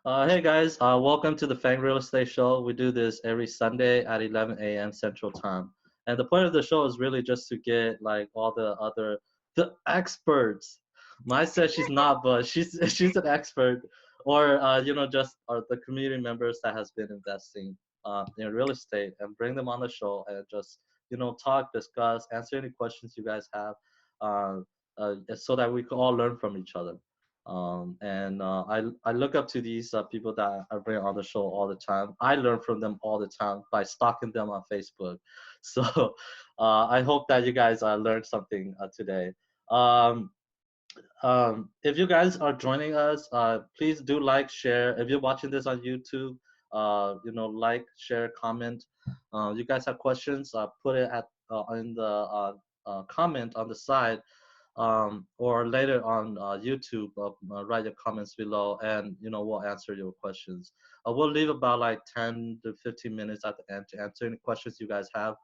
Hey guys, welcome to the Fang Real Estate Show. We do this every Sunday at 11 a.m. Central Time. And the point of the show is really just to get like all the experts. Mai says she's not, but she's an expert, or just the community members that has been investing in real estate, and bring them on the show and just talk, discuss, answer any questions you guys have, uh, so that we can all learn from each other. I look up to these people that I bring on the show all the time. I learn from them all the time by stalking them on Facebook. So I hope that you guys learned something today. Um, if you guys are joining us, please do like, share. If you're watching this on YouTube, like, share, comment. You guys have questions, put it at in the comment on the side, or later on YouTube. Write your comments below, and we'll answer your questions. We'll leave about like 10 to 15 minutes at the end to answer any questions you guys have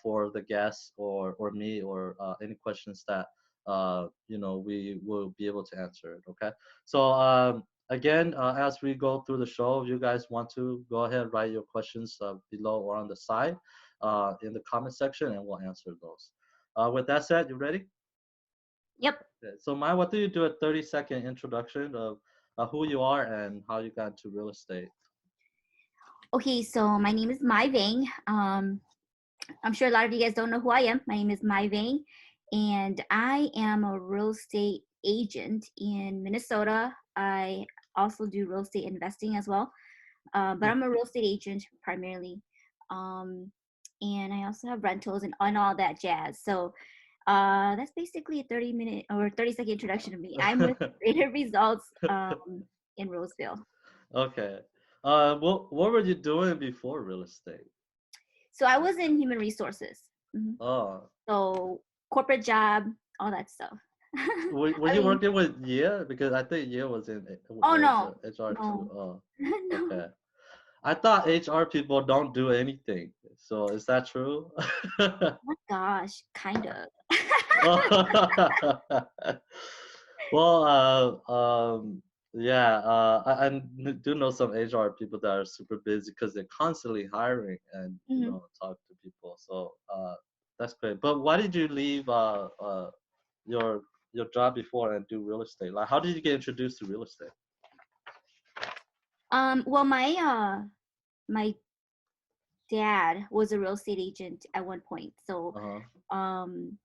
for the guests or me, or any questions that we will be able to answer it. Okay. So again, as we go through the show, if you guys want to go ahead, write your questions below or on the side in the comment section, and we'll answer those. With that said, you ready? Yep. Okay. So Maya, what do you do? A 30-second introduction of who you are and how you got into real estate. Okay, so my name is Mai Vang. I'm sure a lot of you guys don't know who I am. My name is Mai Vang, and I am a real estate agent in Minnesota. I also do real estate investing as well, but I'm a real estate agent primarily. Um, and I also have rentals and all that jazz. So that's basically a 30-minute or 30-second introduction to me. I'm with Greater Results in Roseville. Okay. What were you doing before real estate? So I was in human resources. Mhm. Oh. So corporate job, all that stuff. Were I you mean, working with Year? Because I think Year was in oh was no, HR too. no, Oh, no. okay. I thought HR people don't do anything. So is that true? Oh my gosh, kind of. Well, yeah, I do know some HR people that are super busy because they're constantly hiring and Mhm. talk to people. So that's great. But why did you leave your your job before and do real estate? Like, how did you get introduced to real estate? Well, my dad was a real estate agent at one point. So, Uh-huh. um,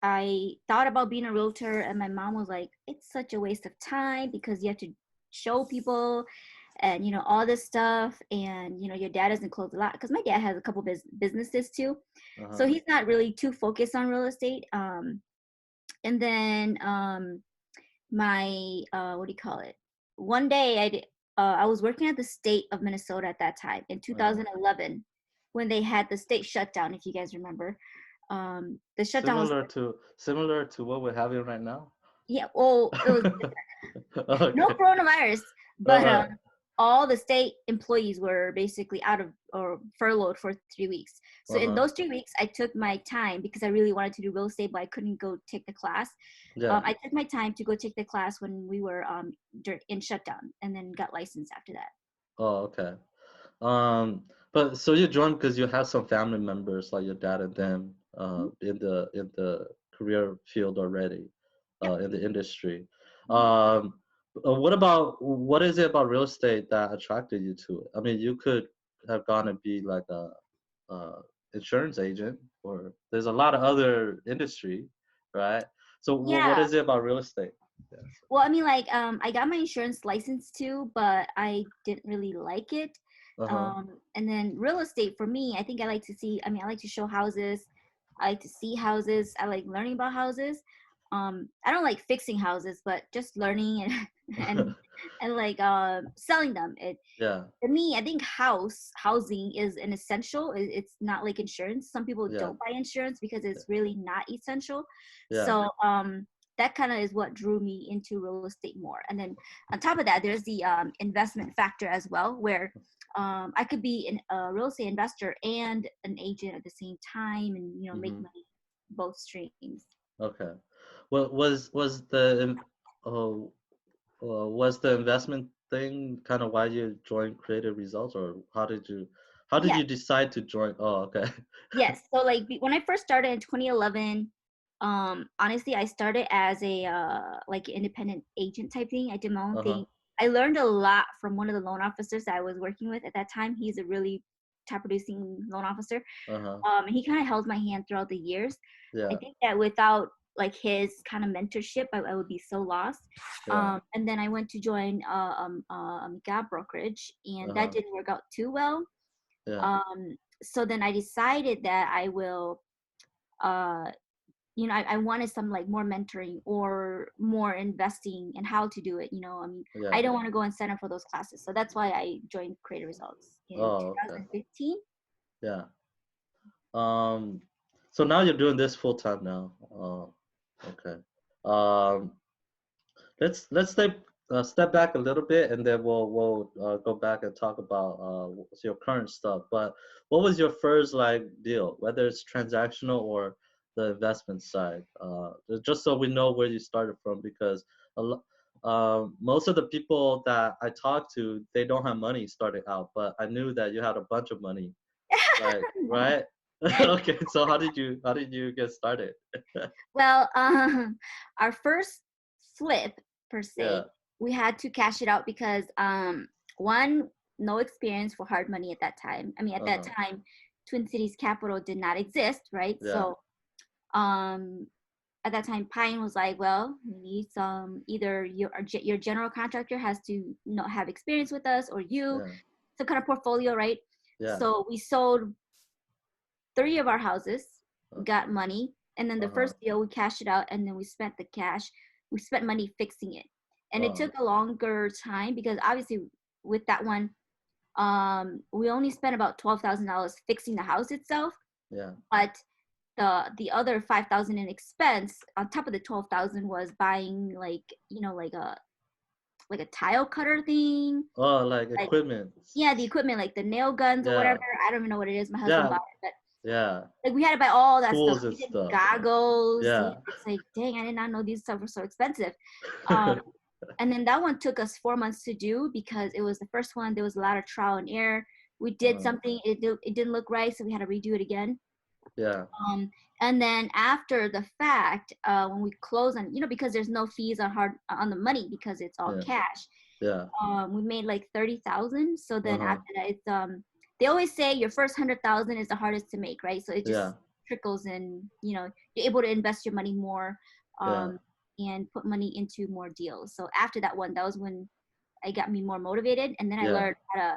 I thought about being a realtor, and my mom was like, "It's such a waste of time because you have to show people and all this stuff, and your dad doesn't close a lot because my dad has a couple businesses too, so Uh-huh. he's not really too focused on real estate." And then my what do you call it? One day I was working at the state of Minnesota at that time in Uh-huh. 2011 when they had the state shutdown. If you guys remember, the shutdown was Similar to what we're having right now. yeah. Well, it was no Okay. coronavirus, All but right. all the state employees were basically out of or furloughed for 3 weeks. So in Uh-huh. those 3 weeks, I took my time because I really wanted to do real estate, but I couldn't go take the class. Yeah. I took my time to go take the class when we were in shutdown, and then got licensed after that. Oh, okay. But so you joined because you have some family members like your dad and them Mhm. in the career field already, Yep. in the industry. Mhm. Um, what is it about real estate that attracted you to it? I mean, you could have gone and be like a insurance agent, or there's a lot of other industry, right? So what Yeah. is it about real estate? Yes. Well, I mean, like, I got my insurance license too, but I didn't really like it. Uh-huh. And then real estate for me, I think I like to see. I mean, I like to show houses. I like to see houses. I like learning about houses. I don't like fixing houses, but just learning and and like selling them. It Yeah. For me, I think housing is an essential. It's not like insurance. Some people Yeah. don't buy insurance because Yeah. it's really not essential. Yeah. So that kind of is what drew me into real estate more. And then on top of that, there's the investment factor as well, where I could be a real estate investor and an agent at the same time, and make Mm-hmm. money both streams. Okay. Well, was the investment thing kind of why you joined Creative Results, or how did Yeah. you decide to join? Oh, okay. Yes. So like when I first started in 2011, honestly, I started as a like independent agent type thing. I did my own Uh-huh. thing. I learned a lot from one of the loan officers that I was working with at that time. He's a really top producing loan officer. Uh-huh. And he kind of held my hand throughout the years. I Yeah. think that without like his kind of mentorship, I would be so lost. Yeah. And then I went to join gap brokerage, and that Uh-huh. didn't work out too well. Yeah. So then I decided that I will, uh, I wanted some like more mentoring or more investing and how to do it. I mean, I Yeah. don't want to go and sign up for those classes. So that's why I joined Creative Results in Oh, okay. 2015. Yeah. Um, so now you're doing this full time now. Oh, okay. Um, let's step back a little bit, and then we'll go back and talk about your current stuff. But what was your first like deal, whether it's transactional or the investment side? Just so we know where you started from, because most of the people that I talk to, they don't have money starting out. But I knew that you had a bunch of money, like, No. right? Okay, so how did you get started? Well, our first flip per Yeah. se, we had to cash it out because one, no experience for hard money at that time. I mean, at that Uh-huh. time, Twin Cities Capital did not exist, right? Yeah. So um, at that time, Pine was like, well, we need some, either your general contractor has to not have experience with us, or you, Yeah. some kind of portfolio, right? Yeah. So we sold three of our houses, Uh, got money, and then the uh-huh. first deal we cashed it out, and then we spent the cash. We spent money fixing it, and it Oh, took a longer time because obviously with that one, we only spent about $12,000 fixing the house itself, yeah. but the other 5,000 in expense on top of the 12,000 was buying like like a tile cutter thing, Oh, like like equipment. yeah, the equipment like the nail guns or whatever. Yeah. I don't even know what it is. My husband Yeah. bought it, but Yeah. like we had to buy all that stuff. Tools and We did stuff. goggles. Yeah. It's like, dang, I did not know these stuff were so expensive. Um, and then that one took us 4 months to do because it was the first one. There was a lot of trial and error. We did uh, something, it didn't look right, so we had to redo it again. yeah. Um, and then after the fact, when we close on, because there's no fees on the money because it's all Yeah. cash. Yeah. We made like 30,000. So then Uh-huh. after that, it's they always say your first 100,000 is the hardest to make, right? So it Yeah. just trickles in. You're able to invest your money more, Yeah. and put money into more deals. So after that one, that was when I got me more motivated, and then I Yeah. learned how to.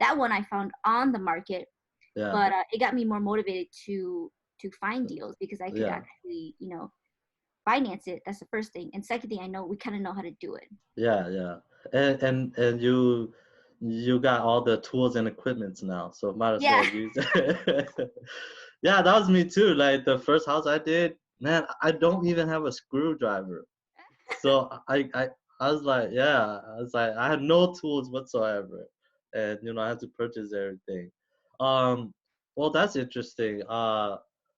That one I found on the market, Yeah. but it got me more motivated to find deals because I could Yeah. actually, finance it. That's the first thing, and second thing, I know we kind of know how to do it. Yeah. Yeah. And you got all the tools and equipments now, so might as Yeah. well use it. Yeah, that was me too. Like the first house I did, man, I don't even have a screwdriver. So I was like, yeah, I was like, I had no tools whatsoever, and I had to purchase everything. Um, well, that's interesting.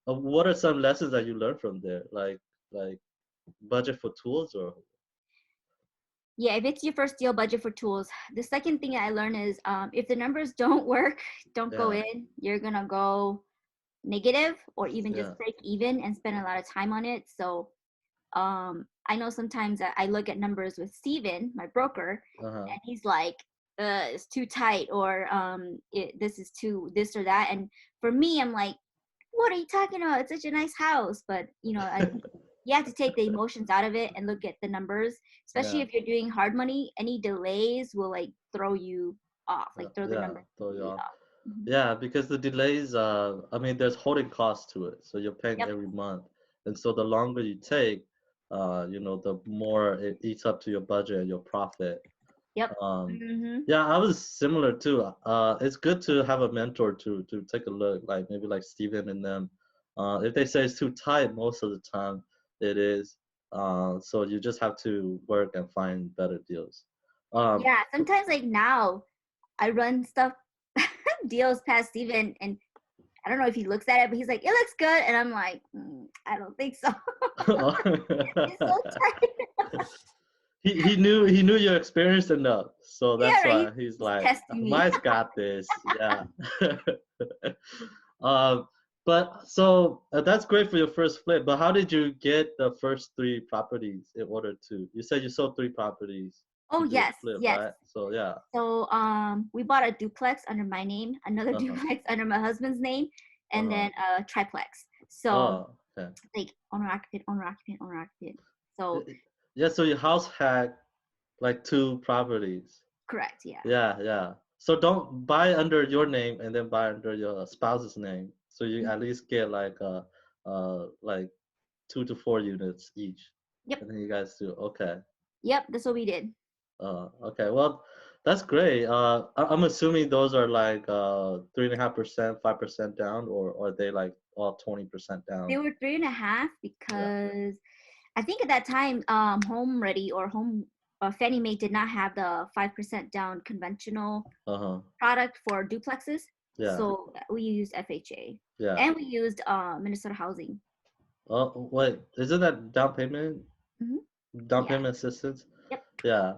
What are some lessons that you learned from there? Like budget for tools, or Yeah, if it's your first deal, budget for tools. The second thing I learned is if the numbers don't work, don't go yeah, in. You're gonna go negative or even just yeah, break even and spend a lot of time on it. So I know sometimes that I look at numbers with Steven, my broker, uh-huh, and he's like, it's too tight, or this is too this or that. And for me, I'm like, what are you talking about? It's such a nice house. But I think you have to take the emotions out of it and look at the numbers, especially yeah, if you're doing hard money. Any delays will like throw you off, yeah, like throw the yeah, numbers throw you completely off. off. Mhm. Yeah, because the delays, I mean, there's holding costs to it, so you're paying Yep. every month, and so the longer you take, the more it eats up to your budget and your profit. Yep. Um, Hmm. yeah, I was similar too. It's good to have a mentor to take a look, like maybe like Steven and them. If they say it's too tight, most of the time it is. So you just have to work and find better deals. Um, Yeah. Sometimes like now I run stuff deals past Steven, and I don't know if he looks at it, but he's like, it looks good. And I'm like, I don't think so. It's so tight. he knew you're experienced enough, so Yeah, that's right. why he's He's like, testing me. Mai's got this. Yeah. um, but so that's great for your first flip. But how did you get the first three properties in order to? You said you sold three properties Oh to do a yes, flip, yes. right? So yeah. So we bought a duplex under my name, another Uh huh. duplex under my husband's name, Uh and huh. then a triplex. So Oh, okay. like owner occupant, owner occupant, owner occupant. So Yeah. So your house had like two properties. correct, yeah. Yeah, yeah. So don't buy under your name and then buy under your spouse's name. So you Mhm. at least get like 2 to 4 units each. Yep, And then you guys do okay. yep. That's what we did. Okay. Well, that's great. I'm assuming those are like 3.5%, 5% down, or are they like all 20% They down? were 3.5 Yeah. because I think at that time, Home Ready or Home Fannie Mae did not have the 5% down conventional Uh-huh. product for duplexes. Yeah. So we used FHA Yeah. and we used Minnesota Housing. Oh, wait, isn't that down payment? Hmm. Down Yeah. payment assistance? Yep. Yeah.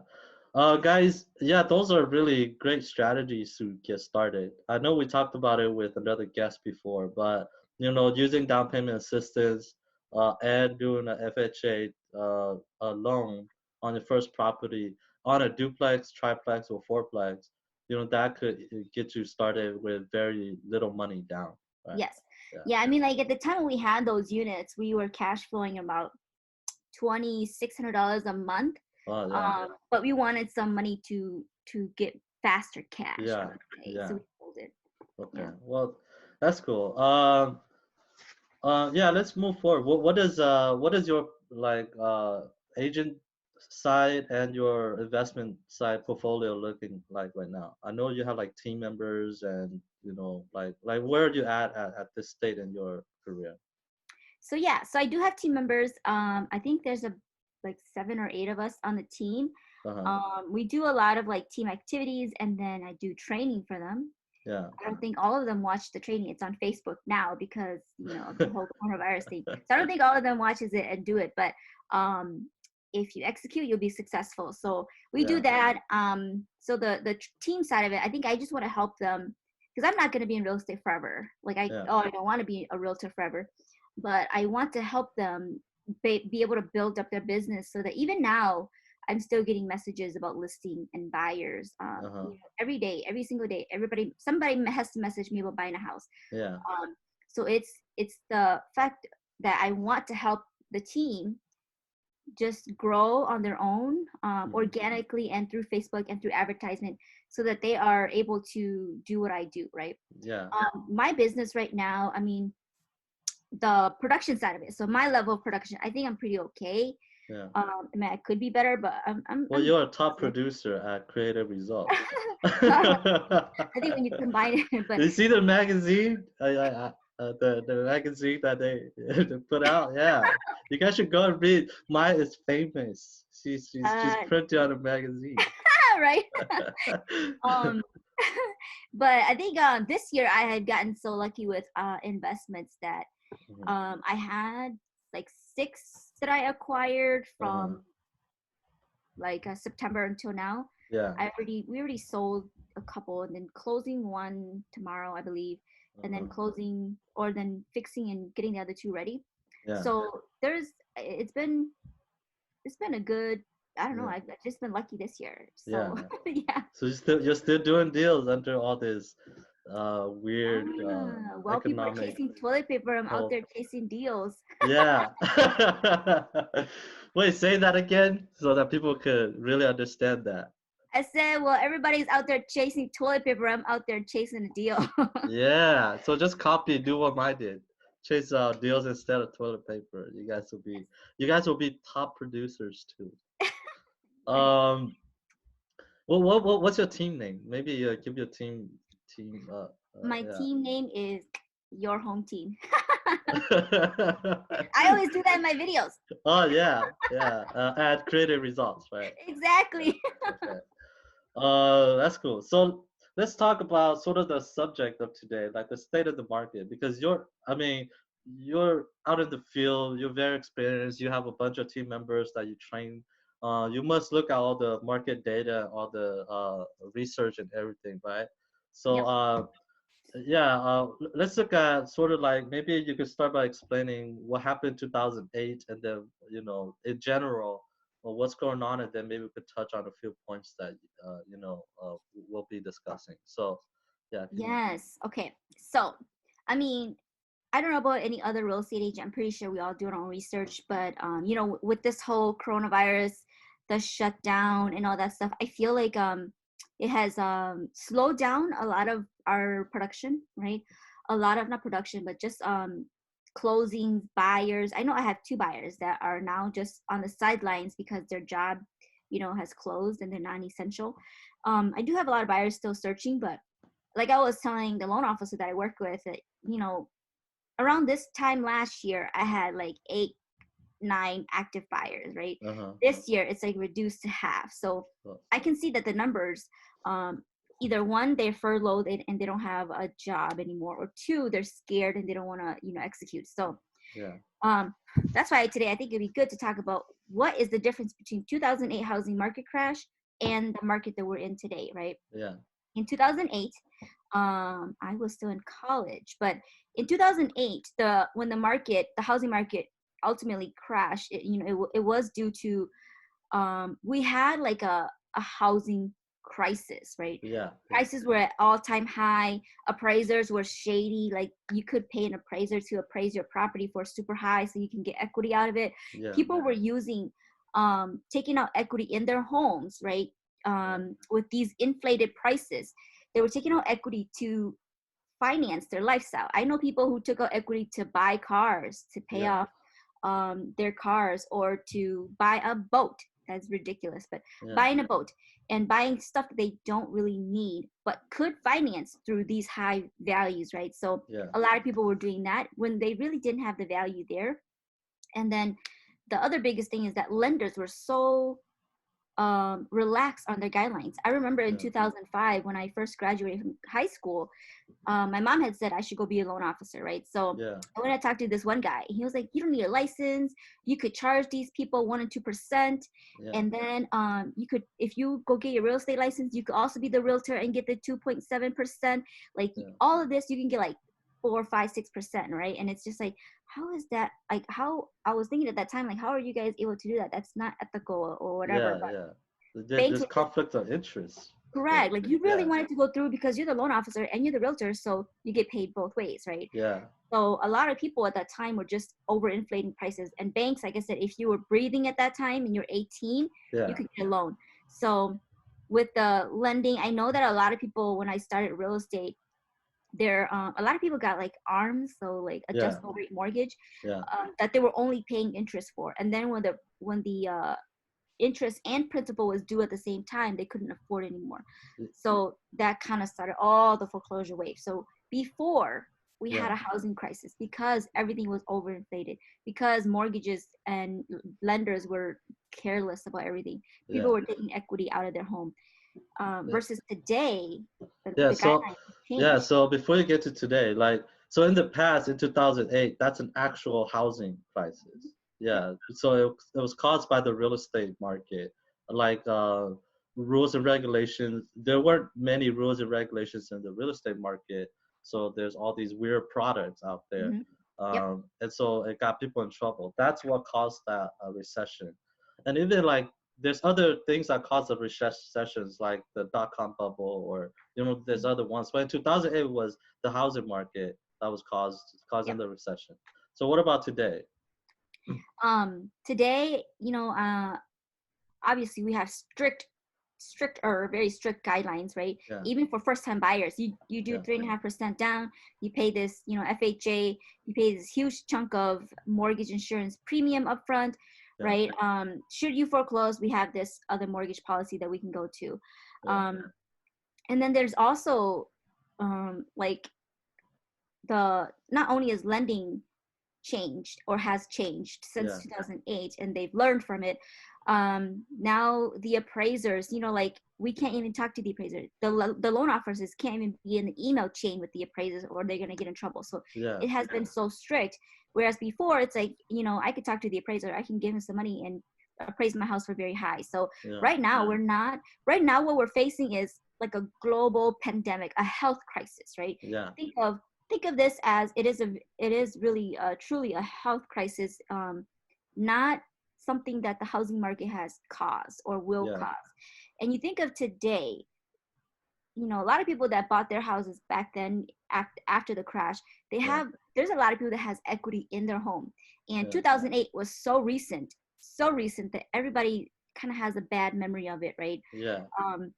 Guys, yeah, those are really great strategies to get started. I know we talked about it with another guest before, but using down payment assistance, and doing a FHA a loan on your first property on a duplex, triplex, or fourplex, that could get you started with very little money down, right? Yes. Yeah. Yeah. I mean, like at the time we had those units, we were cash flowing about $2,600 a month. Oh yeah. But we wanted some money to get faster cash, I Yeah. would say. So Yeah. we sold it. Okay. Yeah. Well, that's cool. Yeah, let's move forward. What is your like agent side and your investment side portfolio looking like right now? I know you have like team members and like where are you at this state in your career? So yeah, so I do have team members. I think there's a like 7 or 8 of us on the team. Uh-huh. We do a lot of like team activities, and then I do training for them. Yeah. I don't think all of them watch the training. It's on Facebook now because of the whole coronavirus thing. So I don't think all of them watches it and do it. But um, if you execute, you'll be successful. So we do Yeah. that. So the team side of it, I think I just want to help them because I'm not going to be in real estate forever. Like Yeah. I don't want to be a realtor forever, but I want to help them be able to build up their business so that even now I'm still getting messages about listing and buyers. Uh-huh. Every day, every single day, somebody has to message me about buying a house. Yeah. So it's the fact that I want to help the team just grow on their own, Mhm. organically and through Facebook and through advertisement, so that they are able to do what I do. Right. Yeah. My business right now, I mean, the production side of it. So my level of production, I think I'm pretty okay. Yeah. I mean, I could be better, but Well, I'm you're a top good. producer at Creative Results. I think when you combine it, but You see the magazine? The magazine that they put out? Yeah. You guys should go and read. Maya is famous. She's uh, printed on a magazine. right. Um, but I think this year I had gotten so lucky with investments that Mhm. I had like 6 that I acquired Uh-huh. from like September until now. Yeah. We already sold a couple, and then closing one tomorrow, I believe, and then Uh-huh. closing or then fixing and getting the other 2 ready. Yeah. So there's it's been a good, I don't know, Yeah. I've just been lucky this year. So Yeah. yeah. So you're still doing deals under all this weird While people are economic chasing toilet paper, I'm out whole. there chasing deals. Yeah. Wait, say that again so that people could really understand that. I said, well, everybody's out there chasing toilet paper. I'm out there chasing a deal. Yeah. So just copy, do what I did. Chase deals instead of toilet paper. You guys will be top producers too. Right. Um what's your team name? Maybe give your team My yeah. team name is Your Home Team. I always do that in my videos. Oh yeah, yeah. Add creative results, right? Yeah. Exactly. Okay. That's cool. So let's talk about sort of the subject of today, like the state of the market, because I mean, you're out in the field, you're very experienced, you have a bunch of team members that you train. you must look at all the market data, all the research and everything, right? So Yep. yeah, let's look at sort of like maybe you could start by explaining what happened in 2008, and then in general, what's going on, and then maybe we could touch on a few points that we'll be discussing. So yeah, can you? Yes. Okay. So, I mean, I don't know about any other real estate agent. I'm pretty sure we all do our own research, but with this whole coronavirus, the shutdown and all that stuff, I feel like it has slowed down a lot of our production, right? A lot of not production, but just closing buyers. I know I have two buyers that are now just on the sidelines because their job, has closed and they're non-essential. I do have a lot of buyers still searching, but like I was telling the loan officer that I work with, that, around this time last year, I had like 8, 9 active buyers, right? Uh-huh. This year, it's like reduced to half. So Well, I can see that the numbers, either one, they're furloughed and they don't have a job anymore, or two, they're scared and they don't want to, execute. So yeah, um, that's why today I think it'd be good to talk about what is the difference between 2008 housing market crash and the market that we're in today, right? yeah, In 2008, I was still in college, but in 2008, the housing market ultimately crashed. It was due to we had like a housing crisis, right? yeah, yeah, Prices were at all-time high. Appraisers were shady. Like, you could pay an appraiser to appraise your property for super high so you can get equity out of it. yeah, People were using taking out equity in their homes, right? yeah, With these inflated prices, they were taking out equity to finance their lifestyle. I know people who took out equity to buy cars, to pay yeah, off their cars, or to buy a boat. That's ridiculous, but yeah, buying a boat and buying stuff that they don't really need but could finance through these high values, right? So yeah, a lot of people were doing that when they really didn't have the value there. And then the other biggest thing is that lenders were so relaxed on their guidelines. I remember in yeah, 2005 when I first graduated from high school, my mom had said I should go be a loan officer, right? So yeah, I went to talk to this one guy. He was like, "You don't need a license. You could charge these people 1% and 2%, yeah, and then you could, if you go get your real estate license, you could also be the realtor and get the 2.7%. Like, yeah, all of this, you can get like 4, 5, 6%, right?" And it's just like, how is that? Like, how I was thinking at that time, like, how are you guys able to do that? That's not ethical or whatever. yeah, But yeah. banks There's were just conflict of interest. correct. Like, you really Yeah, wanted to go through because you're the loan officer and you're the realtor, so you get paid both ways, right? yeah, So a lot of people at that time were just overinflating prices. And banks, like I said, if you were breathing at that time and you're 18, you yeah, could get a loan. So with the lending, I know that a lot of people, when I started real estate, a lot of people got like ARMs, so like yeah, adjustable rate mortgage, yeah, that they were only paying interest for. And then when the interest and principal was due at the same time, they couldn't afford anymore. So that kind of started all the foreclosure wave. So before we had yeah, a housing crisis, because everything was overinflated, because mortgages and lenders were careless about everything, people yeah, were taking equity out of their home. yeah. Versus today, Yeah, the so guidelines have yeah, changed. so before you get to today, like so in the past in 2008, that's an actual housing crisis. Yep. Yeah, so it was caused by the real estate market, like rules and regulations. There weren't many rules and regulations in the real estate market, so there's all these weird products out there, Hmm. Yep. and so it got people in trouble. That's what caused that recession, and even like there's other things that caused the recessions, like the dot-com bubble, or there's other ones. But in 2008 was the housing market that was causing Yep. the recession. So what about today? Today, obviously we have strict or very strict guidelines, right? Yeah, Even for first time buyers, you do yeah, 3.5% down, you pay this, FHA, you pay this huge chunk of mortgage insurance premium upfront, yeah, right? Should you foreclose, we have this other mortgage policy that we can go to. yeah, And then there's also like, the not only is lending changed or has changed since yeah, 2008, and they've learned from it. Now the appraisers, like, we can't even talk to the appraiser. The loan officers can't even be in the email chain with the appraisers, or they're going to get in trouble. So yeah, it has been so strict. Whereas before, it's like, I could talk to the appraiser, I can give him some money, and appraised my house for very high. So Yeah. right now we're not. Right now, what we're facing is like a global pandemic, a health crisis, right? Yeah. Think of think of this as it is really truly a health crisis, not something that the housing market has caused or will Yeah. cause. And you think of today, a lot of people that bought their houses back then after the crash, Yeah. there's a lot of people that has equity in their home. And Yeah. 2008 was so recent that everybody kind of has a bad memory of it, right? Yeah. um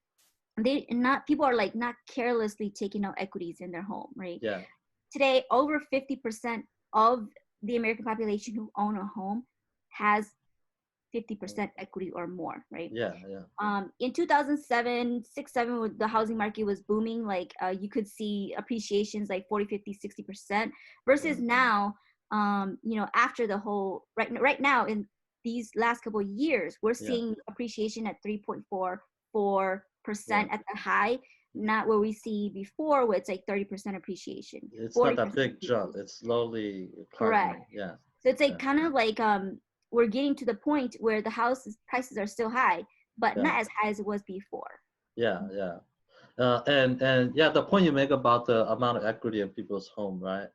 they not people are like not carelessly taking out equities in their home, right? Yeah. Today, over 50% of the American population who own a home has Mm. 50% equity or more, right? Yeah. Yeah. In 2007, 6, 7, when the housing market was booming, like you could see appreciations like 40, 50, 60%, Yeah. versus now, after the whole, right now in these last couple of years, we're Yeah. seeing appreciation at 3.44% Yeah. at the high, not what we see before, where it's like 30% appreciation, It's not a 40% big jump. appreciation. It's slowly Correct. climbing. Yeah. So it's like Yeah. kind of like we're getting to the point where the house prices are still high, but Yeah. not as high as it was before. Yeah. Yeah. And yeah, the point you make about the amount of equity in people's home, right?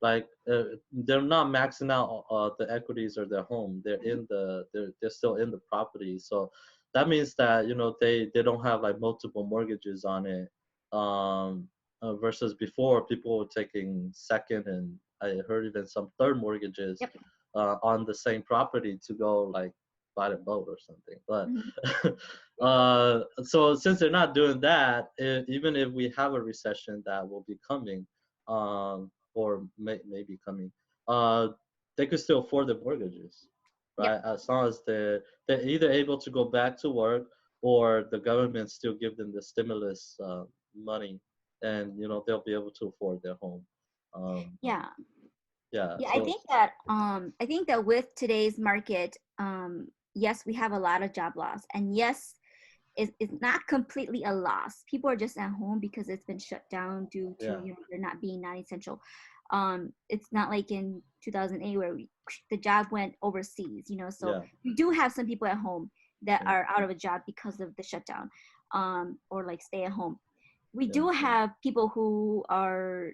Like they're not maxing out the equities of their home. They're still in the property. So that means that they don't have like multiple mortgages on it. Versus before, people were taking second and I heard even some third mortgages Yep. on the same property to go like buy a boat or something. But Mhm. so since they're not doing that, even if we have a recession that will be coming, or maybe coming, uh, they could still afford the mortgages, Yep. right? As long as they're either able to go back to work or the government still give them the stimulus money, and they'll be able to afford their home. Um, Yeah. yeah. Yeah, So I think that with today's market, yes, we have a lot of job loss, and yes, it's not completely a loss. People are just at home because it's been shut down due to yeah. they're not being non-essential. It's not like in 2008 where the job went overseas. So Yeah. we do have some people at home that Yeah. are out of a job because of the shutdown, or like stay at home. We Yeah. do have people who are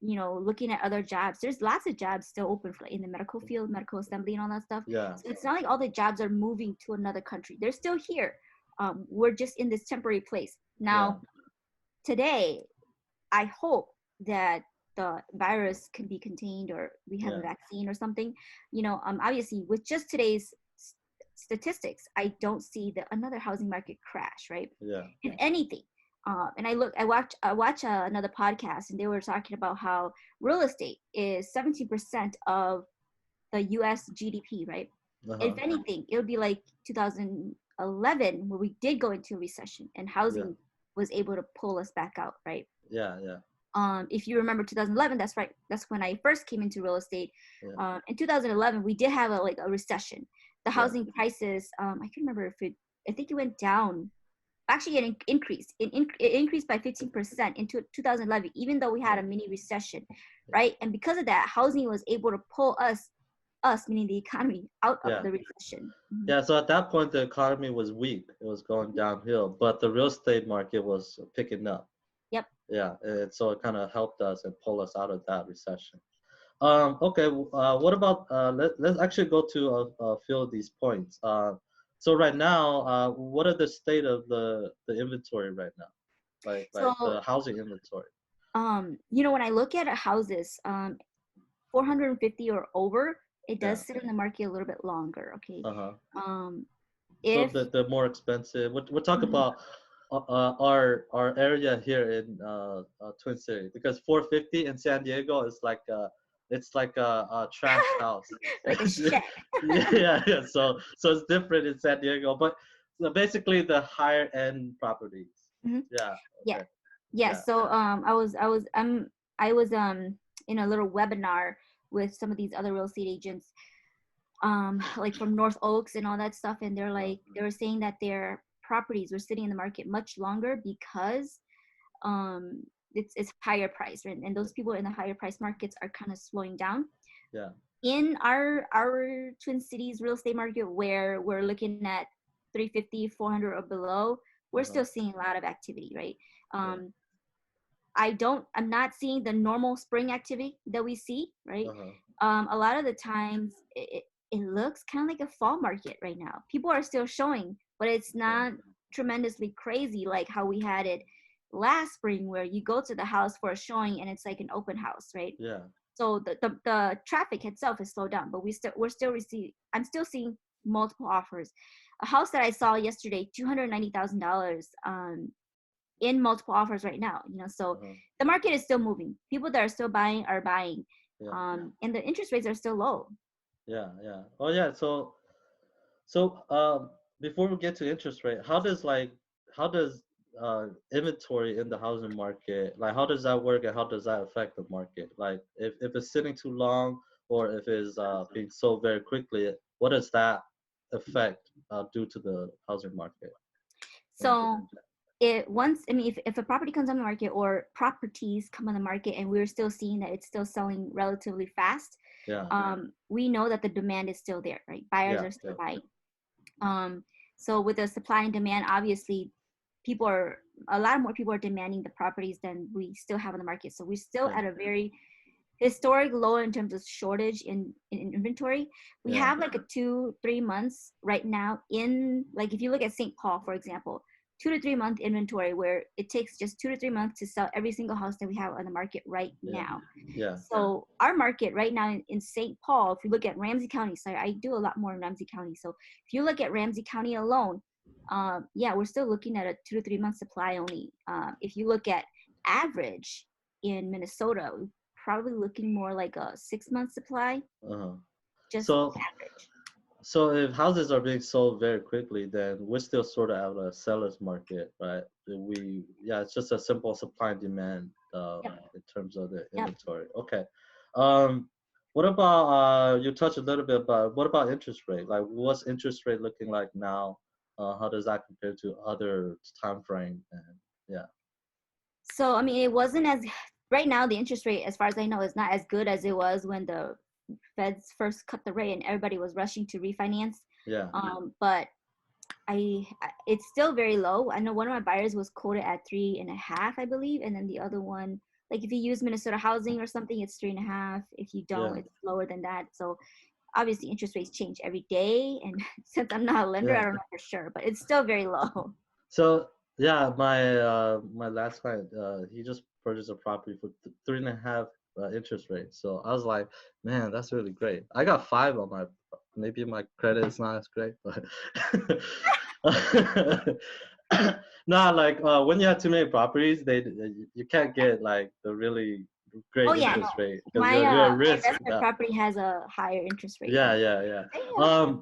looking at other jobs. There's lots of jobs still open for in the medical field, medical assembly, and all that stuff. Yeah. So it's not like all the jobs are moving to another country. They're still here. We're just in this temporary place Yeah. now. Today, I hope that the virus can be contained, or we have a Yeah. vaccine or something. Obviously, with just today's statistics, I don't see another housing market crash, right? Yeah. If anything, and I watch another podcast, and they were talking about how real estate is 17% of the U.S. GDP, right? If Uh-huh. anything, it would be like 2011 where we did go into a recession, and Yeah. housing was able to pull us back out, right? Yeah. Yeah. If you remember 2011, that's right. That's when I first came into real estate. Yeah. In 2011, we did have a recession. The Yeah. housing prices, I can remember I think it went down. Actually, it increased. It increased by 15% in 2011, even though we had Yeah. a mini recession, right? And because of that, housing was able to pull us meaning the economy, out of Yeah. the recession. Mhm. Yeah. So at that point, the economy was weak. It was going downhill, but the real estate market was picking up. Yep. Yeah. And so it kind of helped us and pull us out of that recession. Okay. What about let's actually go to a few of these points. So right now, what are the state of the inventory right now? Like So, the housing inventory. when I look at houses, 450 or over, it does Yeah. sit in the market a little bit longer. Okay. Uh-huh. Um, So if the more expensive. We're talking Mhm. about our area here in Twin City, because 450 in San Diego is like it's like a trash house. like a shack. Yeah, yeah. So it's different in San Diego, but so basically the higher end properties. Mhm. Yeah. Yeah. Okay. Yeah. Yeah. So I was in a little webinar with some of these other real estate agents, like from North Oaks and all that stuff, and Uh, they were saying that their properties were sitting in the market much longer because it's higher price, right? And those people in the higher price markets are kind of slowing down. yeah. in our Twin Cities real estate market, where we're looking at 350, 400 or below, we're still Uh-huh. seeing a lot of activity, right? Yeah. um I'm not seeing the normal spring activity that we see, right? Uh-huh. A lot of the times it looks kind of like a fall market right now. People are still showing, but it's Yeah. not tremendously crazy like how we had it last spring, where you go to the house for a showing and it's like an open house, right? Yeah. So the traffic itself is slowed down, but we're still receiving, I'm still seeing multiple offers. A house that I saw yesterday, $290,000, in multiple offers right now, so Uh-huh. the market is still moving. People that are still buying are buying, Yeah. and the interest rates are still low. Yeah. Yeah. Oh yeah. So before we get to interest rate, how does inventory in the housing market, like how does that work and how does that affect the market? Like if it's sitting too long or if it's being sold very quickly, what does that affect due to the housing market? Yeah. So it once I mean if a property comes on the market, or properties come on the market, and we're still seeing that it's still selling relatively fast, Yeah. we know that the demand is still there, right? Buyers Yeah. are still Yeah. buying. um, so with the supply and demand, obviously people are a lot more people are demanding the properties than we still have on the market. So we're still Yeah. at a very historic low in terms of shortage in inventory. We Yeah. have like a 2-3 months right now, in like if you look at St. Paul, for example, 2 to 3 month inventory, where it takes just 2 to 3 months to sell every single house that we have on the market right Yeah. now. Yeah. So our market right now in St. Paul, if you look at Ramsey County, so I do a lot more in Ramsey County. So if you look at Ramsey County alone, yeah, we're still looking at a 2 to 3 month supply only. If you look at average in Minnesota, we're probably looking more like a 6 month supply, Uh-huh. just So average. So if houses are being sold very quickly, then we're still sort of at a seller's market, right? Yeah, it's just a simple supply and demand Yep, in terms of the yep. inventory. Okay. Um, what about you touched a little bit, but what about interest rate? Like, what's interest rate looking like now? How does that compare to other time frame? And yeah, So I mean, it wasn't as right now. The interest rate, as far as I know, is not as good as it was when the Feds first cut the rate and everybody was rushing to refinance. yeah, But it's still very low. I know one of my buyers was quoted at 3.5, I believe, and then the other one, like if you use Minnesota Housing or something, it's 3.5. If you don't, yeah, it's lower than that. So obviously, interest rates change every day, and since I'm not a lender, I yeah. don't know for sure, but it's still very low. So yeah, my last client, he just purchased a property for 3.5 interest rate. So I was like, man, that's really great. I got 5 on my, maybe my credit is not as great, but nah, like when you have too many properties, you can't get like the really Oh great yeah, no. interest rate because My you're a my risk. investment Yeah, property has a higher interest rate. yeah, yeah, yeah. Yeah.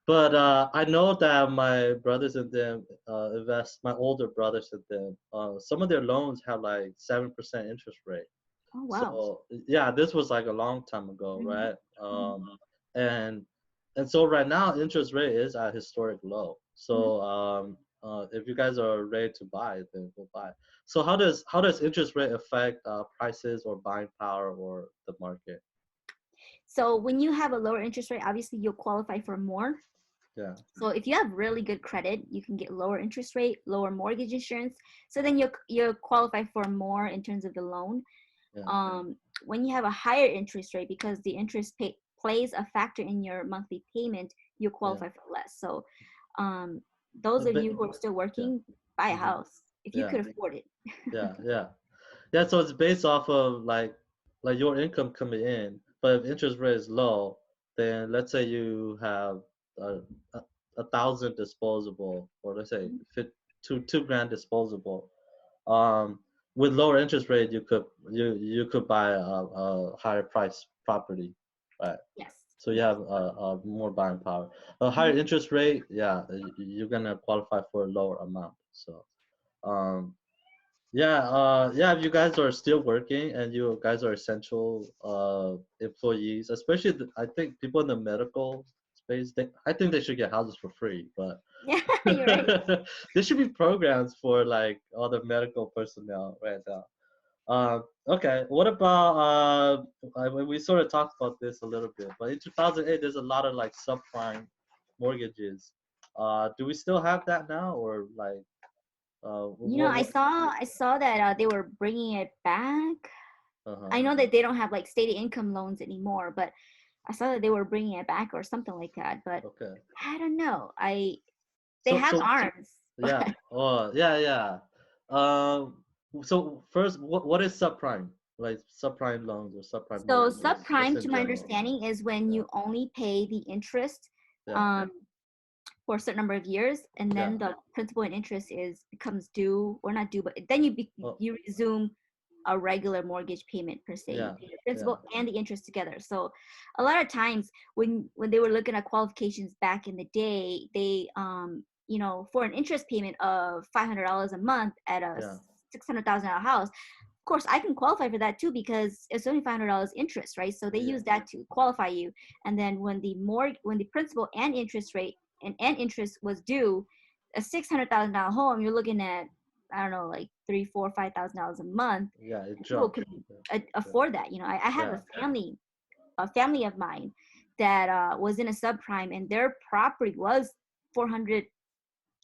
But I know that my brothers and them invest. My older brothers and them, some of their loans have like 7% interest rate. Oh wow. So yeah, this was like a long time ago, Mhm, right? mhm, And so right now interest rate is at historic low. mhm. So if you guys are ready to buy, then we'll buy. So how does interest rate affect prices or buying power or the market? So when you have a lower interest rate, obviously you'll qualify for more. Yeah, So if you have really good credit, you can get lower interest rate, lower mortgage insurance. So then you qualify for more in terms of the loan. yeah. Um, when you have a higher interest rate, because the plays a factor in your monthly payment, you Yeah. qualify for less. So um, those of But, you who are still yeah. working, buy a Hmm. house if you Yeah. could afford it. Yeah. Yeah. Yeah. So it's based off of like your income coming in, but if interest rate is low, then let's say you have a, a, 1,000 disposable, or let's say two grand disposable. Um, with lower interest rate, you could buy a higher price property, right? Yes. So you Yes. have more buying power. A higher Mhm. interest rate, yeah, you're gonna qualify for a lower amount. So um, yeah, yeah. If you guys are still working and you guys are essential employees, especially I think people in the medical space, I think they should get houses for free. But Yeah, you're right. there should be programs for like all the medical personnel right now. Okay. What about we sort of talked about this a little bit, but in 2008, there's a lot of like subprime mortgages. Do we still have that now, or like I what? saw that they were bringing it back. Uh-huh. I know that they don't have like state income loans anymore, but I saw that they were bringing it back or something like that. But Okay. I don't know. They So have so arms. yeah. Oh yeah yeah. So first, what is subprime? Like subprime loans or subprime So mortgages, just subprime, in to my general. understanding, is when Yeah you only pay the interest yeah um, for a certain number of years, and yeah. then the principal and interest is becomes due, or not due, but then Oh you resume a regular mortgage payment per se. You yeah pay the yeah principal and the interest together. So a lot of times when they were looking at qualifications back in the day, they for an interest payment of $500 a month at a yeah $600,000 house, of course I can qualify for that too because it's only $500 interest, right? So they yeah use that to qualify you. And then when the principal and interest rate and interest was due, a $600,000 home, you're looking at, I don't know, like three, four, $5,000 a month. yeah. It People jumped. can Yeah yeah afford that. I have yeah a family of mine that was in a subprime, and their property was 400.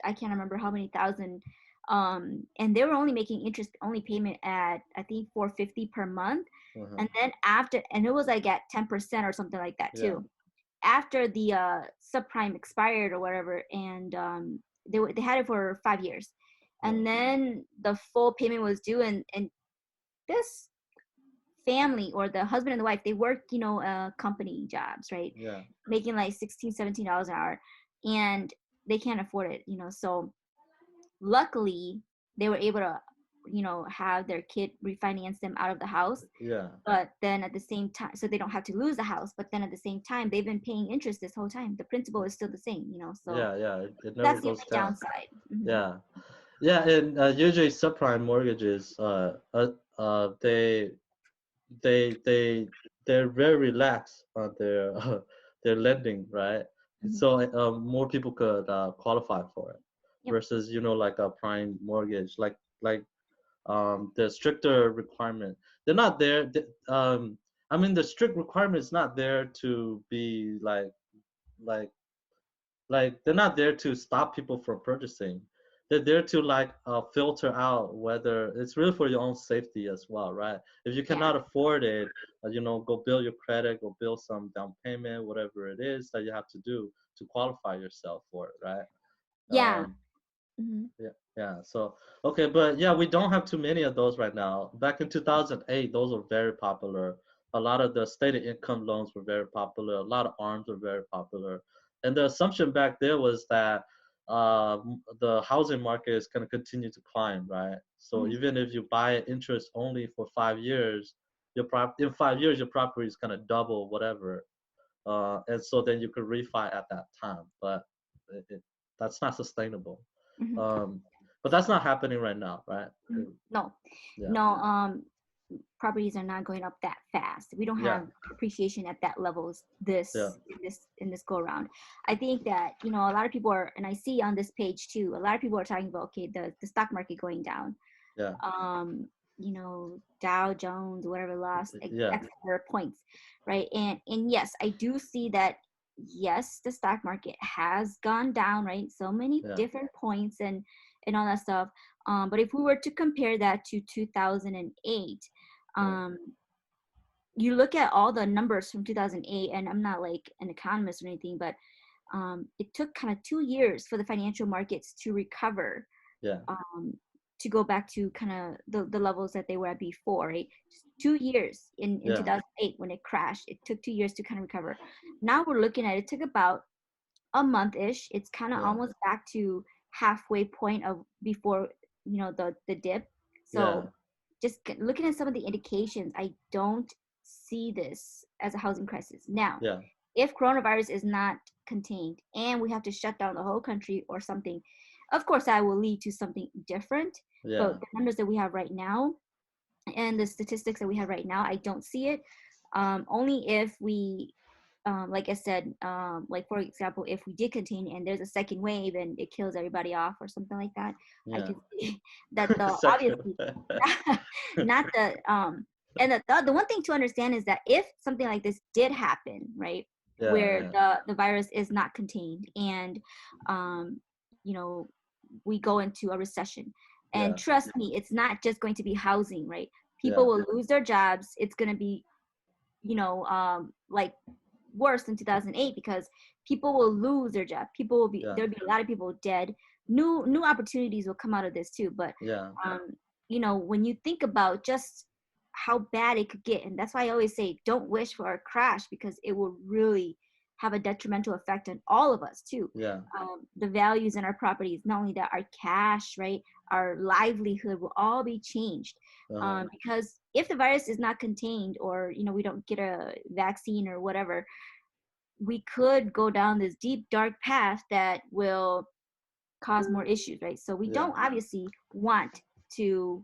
I can't remember how many thousand. And they were only making interest only payment at, I think, 450 per month. uh-huh. And then after, and it was like at 10% or something like that Yeah too. After the subprime expired or whatever, and they had it for 5 years, yeah and then the full payment was due, and this family, or the husband and the wife, they work, company jobs, right? yeah Making like 16, $17 an hour, and they can't afford it, so luckily they were able to have their kid refinance them out of the house. yeah But then at the same time, so they don't have to lose the house, but then at the same time they've been paying interest this whole time. The principal is still the same, so yeah yeah. It never that's the goes only down. downside. Hmm. Yeah yeah. And usually subprime mortgages they they they they're very relaxed on their their lending, right? Hmm. So more people could qualify for it Yep. versus like a prime mortgage, like the stricter requirement. They're not there. I mean, the strict requirement is not there to be like they're not there to stop people from purchasing. They're there to filter out whether it's really for your own safety as well, right? If you Yeah. cannot afford it, go build your credit, go build some down payment, whatever it is that you have to do to qualify yourself for it, right? Yeah. Um, Hmm. yeah, yeah. So okay, but yeah, we don't have too many of those right now. Back in 2008, those were very popular. A lot of the stated income loans were very popular. A lot of arms were very popular, and the assumption back there was that the housing market is going to continue to climb, right? So Hmm. even if you buy it interest only for 5 years, in 5 years your property is going to double whatever, and so then you could refi at that time. But it, that's not sustainable. Hmm. Um, but that's not happening right now, right? No, Yeah, no. Properties are not going up that fast. We don't yeah, have appreciation at that levels yeah, in this go around. I think that a lot of people are, and I see on this page too, a lot of people are talking about, okay, the stock market going down. yeah, um Dow Jones, whatever, lost yeah, X number of points, right? And yes, I do see that. Yes, the stock market has gone down, right? So many yeah, different points and all that stuff. But if we were to compare that to 2008, yeah, um you look at all the numbers from 2008, and I'm not like an economist or anything, but it took kind of 2 years for the financial markets to recover, yeah, um, to go back to kind of the levels that they were at before, right? Just 2 years in yeah, 2008 when it crashed. It took 2 years to kind of recover. Now we're looking at, it took about a month-ish. It's kind of yeah, almost back to halfway point of before, the dip. yeah, So just looking at some of the indications, I don't see this as a housing crisis. Now, yeah, if coronavirus is not contained and we have to shut down the whole country or something, of course that will lead to something different. yeah, But the numbers that we have right now and the statistics that we have right now, I don't see it. Only if we like I said, like for example, if we did continue and there's a second wave and it kills everybody off or something like that, I Yeah. can see that the Second. obviously not the and the one thing to understand is that if something like this did happen, right, Yeah, where yeah, the virus is not contained and um, you know, we go into a recession, and yeah, trust me, it's not just going to be housing, right? People yeah, will lose their jobs. It's going to be, like worse in 2008 because people will lose their job. People will be yeah, there'll be a lot of people dead. New opportunities will come out of this too. But yeah, um, when you think about just how bad it could get, and that's why I always say don't wish for a crash because it will really have a detrimental effect on all of us too. yeah. The values in our properties, not only that, our cash, right, our livelihood will all be changed Uh-huh. because if the virus is not contained or we don't get a vaccine or whatever, we could go down this deep dark path that will cause more issues, right? So we Yeah, don't obviously want to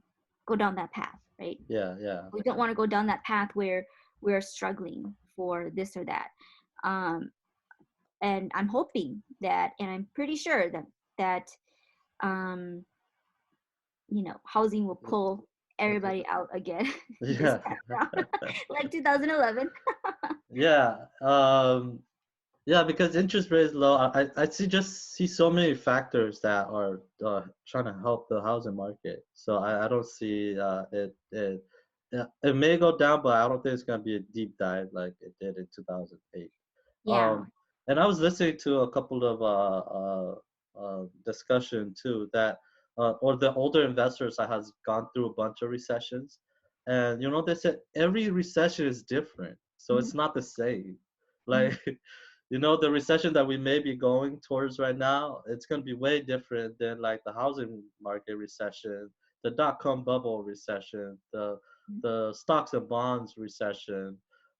go down that path, right? yeah, yeah, We don't want to go down that path where we're struggling for this or that. um, and I'm hoping that, and I'm pretty sure that um, housing will pull everybody out again this yeah. time around, like 2011. Yeah. Yeah, because interest rate is low. I see just see so many factors that are trying to help the housing market. So I don't see it yeah, it may go down, but I don't think it's gonna be a deep dive like it did in 2008. Yeah. And I was listening to a couple of discussion too that or the older investors that has gone through a bunch of recessions, and they said every recession is different, so Mhm, it's not the same. mhm, Like the recession that we may be going towards right now, it's going to be way different than like the housing market recession, the dot-com bubble recession, mhm. the stocks and bonds recession,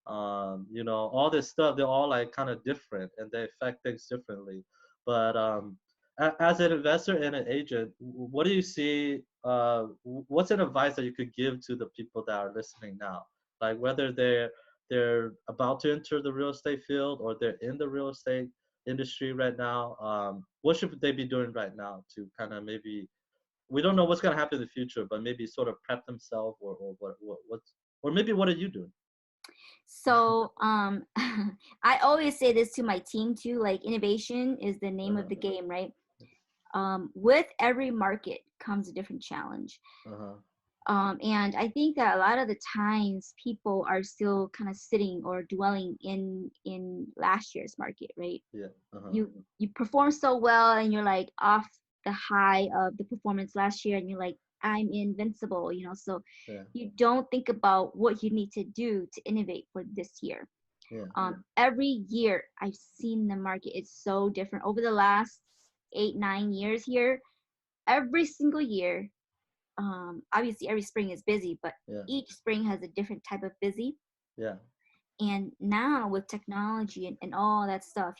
all this stuff. They're all like kind of different and they affect things differently. But as an investor and an agent, what do you see? What's an advice that you could give to the people that are listening now, like whether they're about to enter the real estate field or they're in the real estate industry right now? What should they be doing right now to kind of maybe, we don't know what's going to happen in the future, but maybe sort of prep themselves, or what's, or maybe what are you doing? So I always say this to my team too, like innovation is the name of Uh-huh. the game, right? With every market comes a different challenge. Uh-huh. And I think that a lot of the times people are still kind of sitting or dwelling in last year's market, right? Yeah. Uh-huh. You perform so well and you're like off the high of the performance last year and you're like, I'm invincible, so Yeah. you don't think about what you need to do to innovate for this year. Yeah. Every year I've seen the market is so different over the last 8 9 years here. Every single year, obviously every spring is busy, but Yeah. each spring has a different type of busy. Yeah. And now with technology and all that stuff,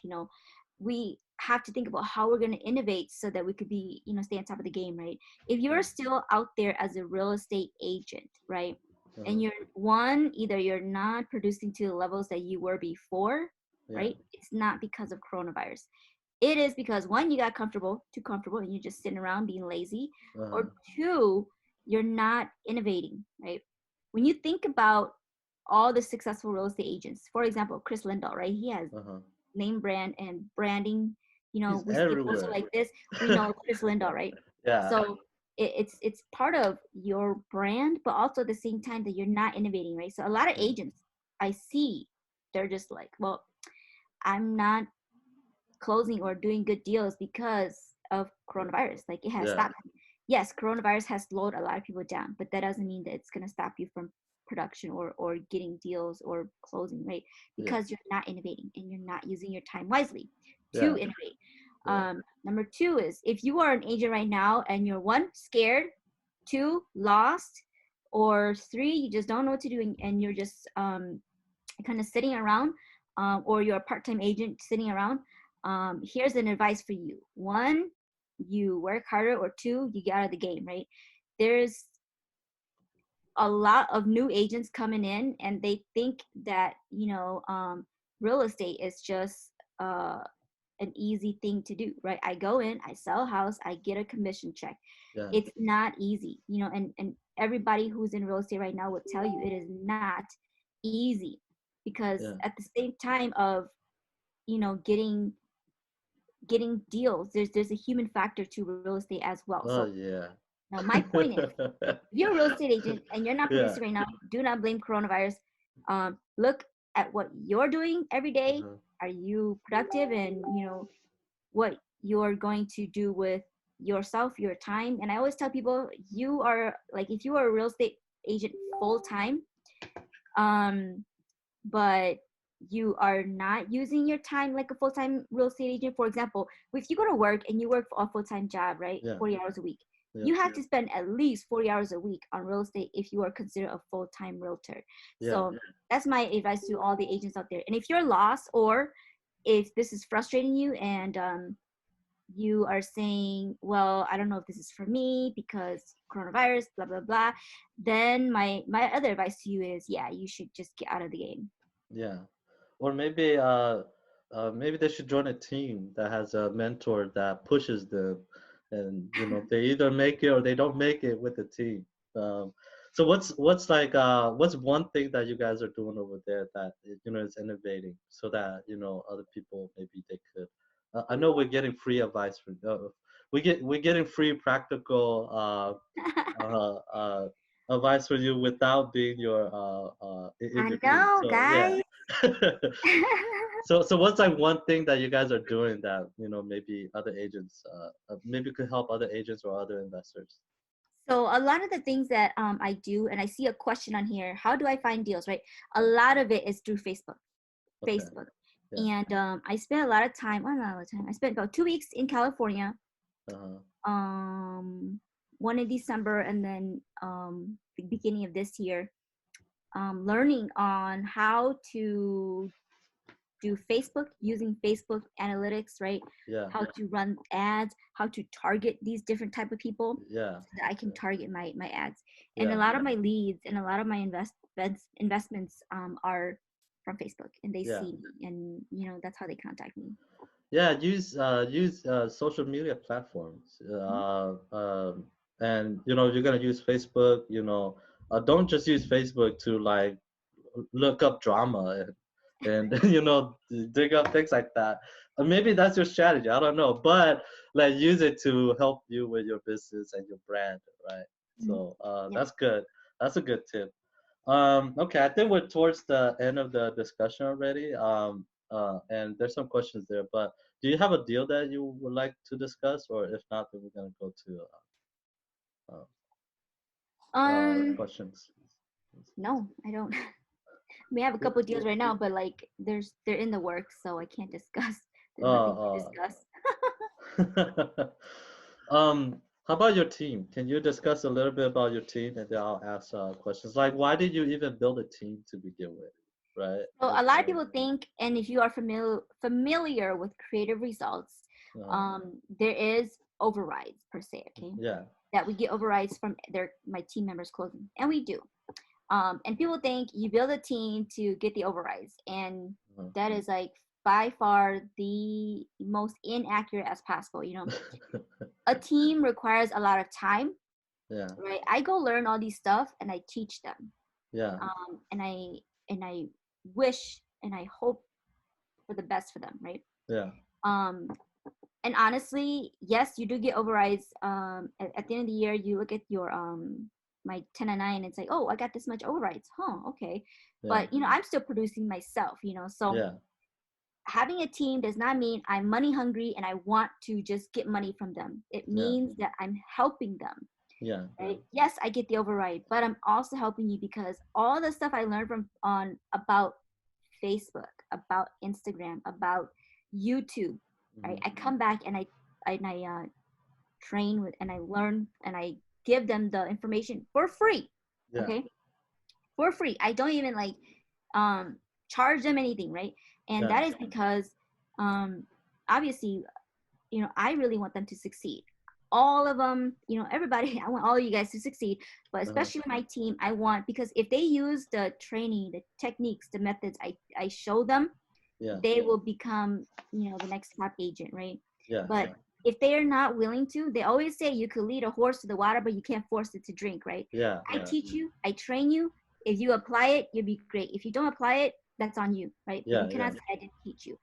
we have to think about how we're going to innovate so that we could be, stay on top of the game, right? If Yeah. you're still out there as a real estate agent, right, Uh-huh. and either you're not producing to the levels that you were before, Yeah. right, it's not because of coronavirus. It is because one, you got too comfortable and you're just sitting around being lazy, Uh-huh. or two, you're not innovating, right? When you think about all the successful real estate agents, for example, Chris Lindahl, right? He has Uh-huh. name brand and branding. He's We see a poster everywhere. like this, we know Chris Lindahl, right? Yeah. So it's part of your brand, but also at the same time that you're not innovating, right? So a lot of Yeah. agents I see, they're just like, well, I'm not closing or doing good deals because of coronavirus. Like it has Yeah. stopped. Yes, coronavirus has slowed a lot of people down, but that doesn't mean that it's going to stop you from production or getting deals or closing, right? Yeah. Because you're not innovating and you're not using your time wisely to Yeah. innovate. Yeah. Number two is if you are an agent right now and you're one, scared, two, lost, or three, you just don't know what to do and you're just kind of sitting around, or you're a part-time agent sitting around, here's an advice for you. One, you work harder, or two, you get out of the game, right? There's a lot of new agents coming in and they think that real estate is just uh an easy thing to do, right? I go in, I sell a house, I get a commission check. Yeah. It's not easy, and everybody who's in real estate right now will tell you it is not easy, because Yeah. at the same time of getting deals, there's a human factor to real estate as well. So Oh yeah. now my point is, if you're a real estate agent and you're not Yeah. producing right now, do not blame coronavirus. Look at what you're doing every day. Uh-huh. Are you productive? And what you're going to do with yourself, your time. And I always tell people, you are like, if you are a real estate agent full time, um but you are not using your time like a full-time real estate agent. For example, if you go to work and you work for a full-time job, right, Yeah. 40 hours a week, Yeah. you have to spend at least 40 hours a week on real estate if you are considered a full-time realtor. Yeah. So that's my advice to all the agents out there. And if you're lost, or if this is frustrating you, and you are saying, well, I don't know if this is for me because coronavirus, blah blah blah, then my other advice to you is, yeah, you should just get out of the game. Yeah. Or maybe they should join a team that has a mentor that pushes them, and they either make it or they don't make it with the team. Um, so what's like what's one thing that you guys are doing over there that is innovating so that other people maybe they could. I know we're getting free advice from we're getting free practical advice for you without being in I your team. know, So yeah. guys. So what's like one thing that you guys are doing that maybe other agents maybe could help other agents or other investors? So a lot of the things that I do, and I see a question on here, how do I find deals, right? A Yeah. lot of it is through Facebook. Okay. Facebook. Yeah. And I spent a lot of time, well, not a lot of time. I spent about 2 weeks in California, Uh-huh. um, one in December, and then the beginning of this year, learning on how to do Facebook, using Facebook analytics, right? Yeah. How to run ads, how to target these different type of people, Yeah. so that I can target my ads. And a Yeah. lot of my leads and a lot of my investments are from Facebook, and they Yeah. see me, and that's how they contact me. Yeah, use social media platforms, Mhm. and you're gonna use Facebook. Don't just use Facebook to like look up drama and dig up things like that. Maybe that's your strategy. I don't know, but like use it to help you with your business and your brand, right? Mhm. So Yeah. that's good. That's a good tip. Okay, I think we're towards the end of the discussion already. And there's some questions there, but do you have a deal that you would like to discuss, or if not, then we're gonna go to Um, questions. no, I don't. We have a couple of deals right now, but like they're in the works, so I can't discuss. There's nothing to Uh, discuss. how about your team? Can you discuss a little bit about your team, and then I'll ask questions like why did you even build a team to begin with, right? So a lot of people think, and if you are familiar with creative results, Uh, there is overrides per se, okay? yeah. That we get overrides from my team members closing, and we do. And people think you build a team to get the overrides, and Uh, that is like by far the most inaccurate as possible. A team requires a lot of time, yeah. right? I go learn all these stuff and I teach them, Yeah. and I wish and I hope for the best for them, right? Yeah. Um, and honestly, yes, you do get overrides. At the end of the year, you look at your my 1099, and it's like, oh, I got this much overrides, huh? Okay, Yeah. but I'm still producing myself, so Yeah. having a team does not mean I'm money hungry and I want to just get money from them. It Yeah. means that I'm helping them, Yeah. right? Yes, I get the override, but I'm also helping you because all the stuff I learned from on about Facebook, about Instagram, about YouTube, right? Mhm. I come back and I train with, and I learn, and I give them the information for free. Yeah. Okay, for free. I don't even like charge them anything, right? And Yeah. that is because um obviously, I really want them to succeed. All of them, everybody, I want all of you guys to succeed, but Uh-huh. especially my team, I want, because if they use the training, the techniques, the methods I show them, Yeah. they will become, the next top agent, right? Yeah. But Yeah. if they are not willing to, they always say you could lead a horse to the water, but you can't force it to drink, right? Yeah. I Yeah. teach you, I train you. If you apply it, you'll be great. If you don't apply it, that's on you, right? But you Yeah. cannot Yeah. say I didn't teach you,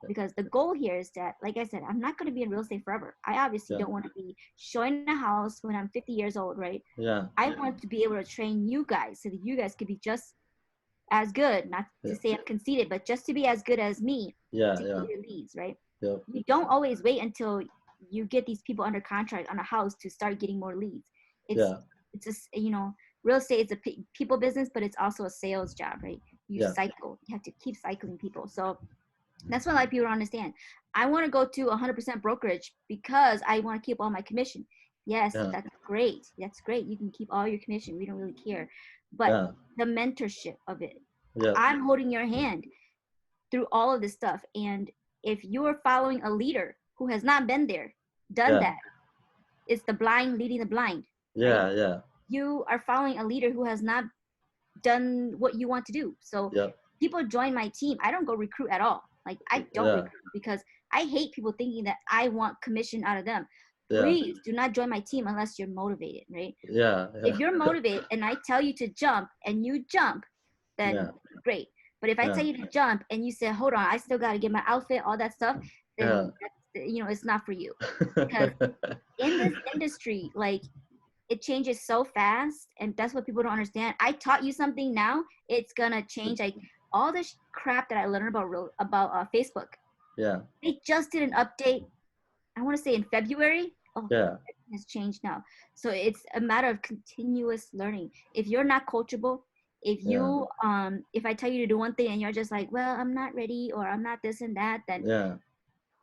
because the goal here is that, like I said, I'm not going to be in real estate forever. I obviously Yeah. don't want to be showing a house when I'm 50 years old, right? Yeah. I want to be able to train you guys so that you guys could be just as good, not Yeah. to say I'm conceited, but just to be as good as me Yeah. to get Yeah. your leads, right? Yep. You don't always wait until you get these people under contract on a house to start getting more leads. It's Yeah. it's just, real estate is a people business, but it's also a sales job, right? You Yeah. cycle. You have to keep cycling people. So that's what a lot of people don't understand. I want to go to 100% brokerage because I want to keep all my commission. Yes, Yeah. that's great. That's great. You can keep all your commission. We don't really care. But Yeah. the mentorship of it, Yeah. I'm holding your hand through all of this stuff. And if you're following a leader who has not been there, done Yeah. that, it's the blind leading the blind, right? Yeah. Yeah. You are following a leader who has not done what you want to do. So Yep. people join my team. I don't go recruit at all. Like, I don't Yeah. recruit because I hate people thinking that I want commission out of them. Yeah. Please do not join my team unless you're motivated, right? Yeah. If Yeah. you're motivated and I tell you to jump and you jump, Yeah. then great. But if I Yeah. tell you to jump and you say, hold on, I still got to get my outfit, all that stuff, Yeah. then it's not for you. Because in this industry, like, it changes so fast, and that's what people don't understand. I taught you something, now it's gonna change. Like, all this crap that I learned about Facebook, Yeah. they just did an update, I want to say in February. Oh, Yeah. it has changed now. So it's a matter of continuous learning. If you're not coachable, Yeah. if I tell you to do one thing and you're just like, well, I'm not ready, or I'm not this and that, Yeah.